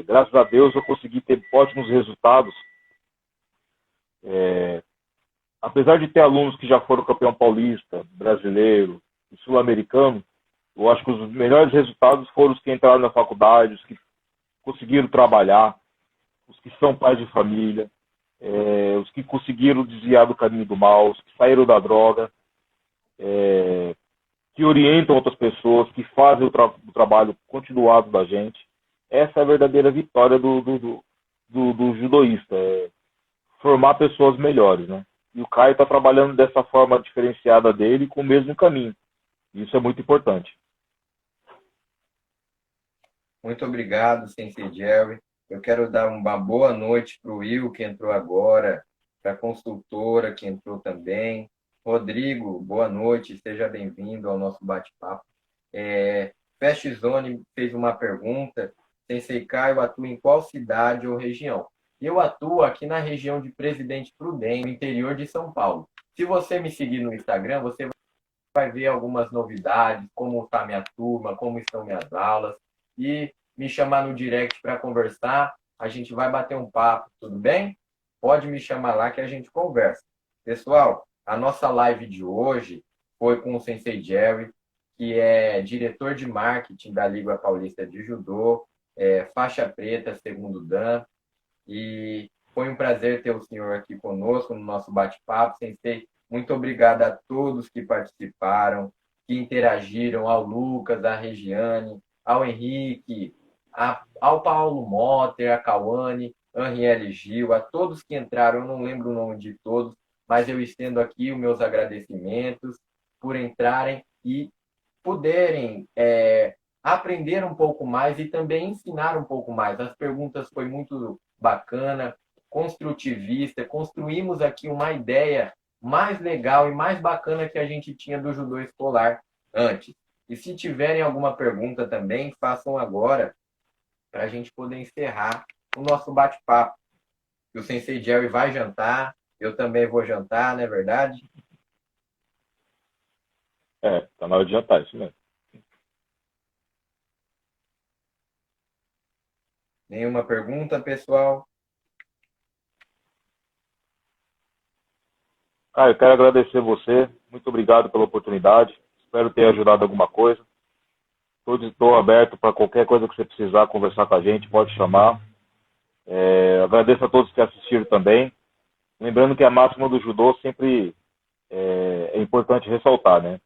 Graças a Deus eu consegui ter ótimos resultados. Apesar de ter alunos que já foram campeão paulista, brasileiro e sul-americano, eu acho que os melhores resultados foram os que entraram na faculdade, os que conseguiram trabalhar, os que são pais de família, os que conseguiram desviar do caminho do mal, os que saíram da droga, que orientam outras pessoas, que fazem o trabalho continuado da gente. Essa é a verdadeira vitória do judoísta, formar pessoas melhores, né? E o Caio está trabalhando dessa forma diferenciada dele com o mesmo caminho. Isso é muito importante. Muito obrigado, Sensei Jerry. Eu quero dar uma boa noite para o Will, que entrou agora, para a consultora, que entrou também. Rodrigo, boa noite, seja bem-vindo ao nosso bate-papo. Fast Zone fez uma pergunta. Sensei Caio atua em qual cidade ou região? Eu atuo aqui na região de Presidente Prudente, no interior de São Paulo. Se você me seguir no Instagram, você vai ver algumas novidades, como está minha turma, como estão minhas aulas, e me chamar no direct para conversar, a gente vai bater um papo, tudo bem? Pode me chamar lá que a gente conversa. Pessoal, a nossa live de hoje foi com o Sensei Jerry, que é diretor de marketing da Liga Paulista de Judô, faixa preta, segundo Dan, e foi um prazer ter o senhor aqui conosco no nosso bate-papo. Sensei, muito obrigado a todos que participaram, que interagiram, ao Lucas, à Regiane, ao Henrique, ao Paulo Motter, a Cauane, Henriele Gil, a todos que entraram, eu não lembro o nome de todos, mas eu estendo aqui os meus agradecimentos por entrarem e puderem aprender um pouco mais e também ensinar um pouco mais. As perguntas foi muito bacana, construtivista, construímos aqui uma ideia mais legal e mais bacana que a gente tinha do judô escolar antes. E se tiverem alguma pergunta também, façam agora para a gente poder encerrar o nosso bate-papo. O Sensei Jerry vai jantar, eu também vou jantar, não é verdade? Tá na hora de jantar, isso mesmo. Nenhuma pergunta, pessoal? Eu quero agradecer você. Muito obrigado pela oportunidade. Espero ter ajudado alguma coisa. Estou aberto para qualquer coisa que você precisar conversar com a gente, pode chamar. Agradeço a todos que assistiram também. Lembrando que a máxima do judô sempre é importante ressaltar, né?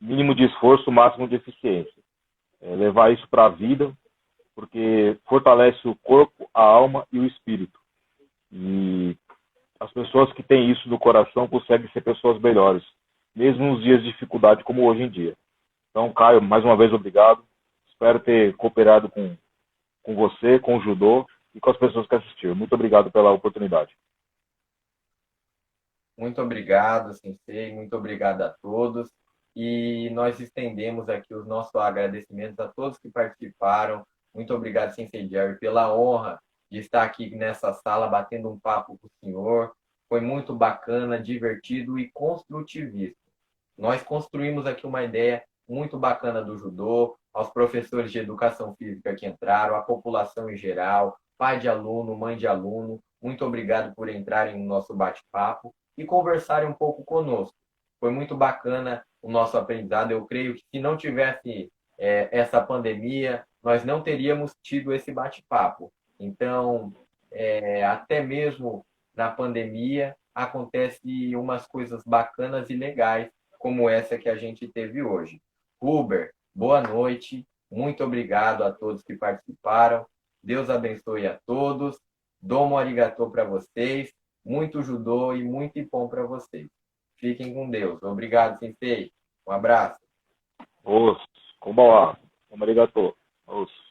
Mínimo de esforço, máximo de eficiência. Levar isso para a vida, porque fortalece o corpo, a alma e o espírito. E as pessoas que têm isso no coração conseguem ser pessoas melhores, mesmo nos dias de dificuldade como hoje em dia. Então, Caio, mais uma vez, obrigado. Espero ter cooperado com você, com o judô e com as pessoas que assistiram. Muito obrigado pela oportunidade. Muito obrigado, Sensei. Muito obrigado a todos. E nós estendemos aqui os nossos agradecimentos a todos que participaram. Muito obrigado, Sensei Jerry, pela honra de estar aqui nessa sala batendo um papo com o senhor. Foi muito bacana, divertido e construtivista. Nós construímos aqui uma ideia muito bacana do judô, aos professores de educação física que entraram, à população em geral, pai de aluno, mãe de aluno. Muito obrigado por entrarem no nosso bate-papo e conversarem um pouco conosco. Foi muito bacana o nosso aprendizado. Eu creio que se não tivesse essa pandemia, nós não teríamos tido esse bate-papo. Então, até mesmo na pandemia, acontece umas coisas bacanas e legais, como essa que a gente teve hoje. Huber, boa noite. Muito obrigado a todos que participaram. Deus abençoe a todos. Domo arigatô para vocês. Muito judô e muito ipom para vocês. Fiquem com Deus. Obrigado, Sensei. Um abraço. Os, konbanwa. Obrigado. Os.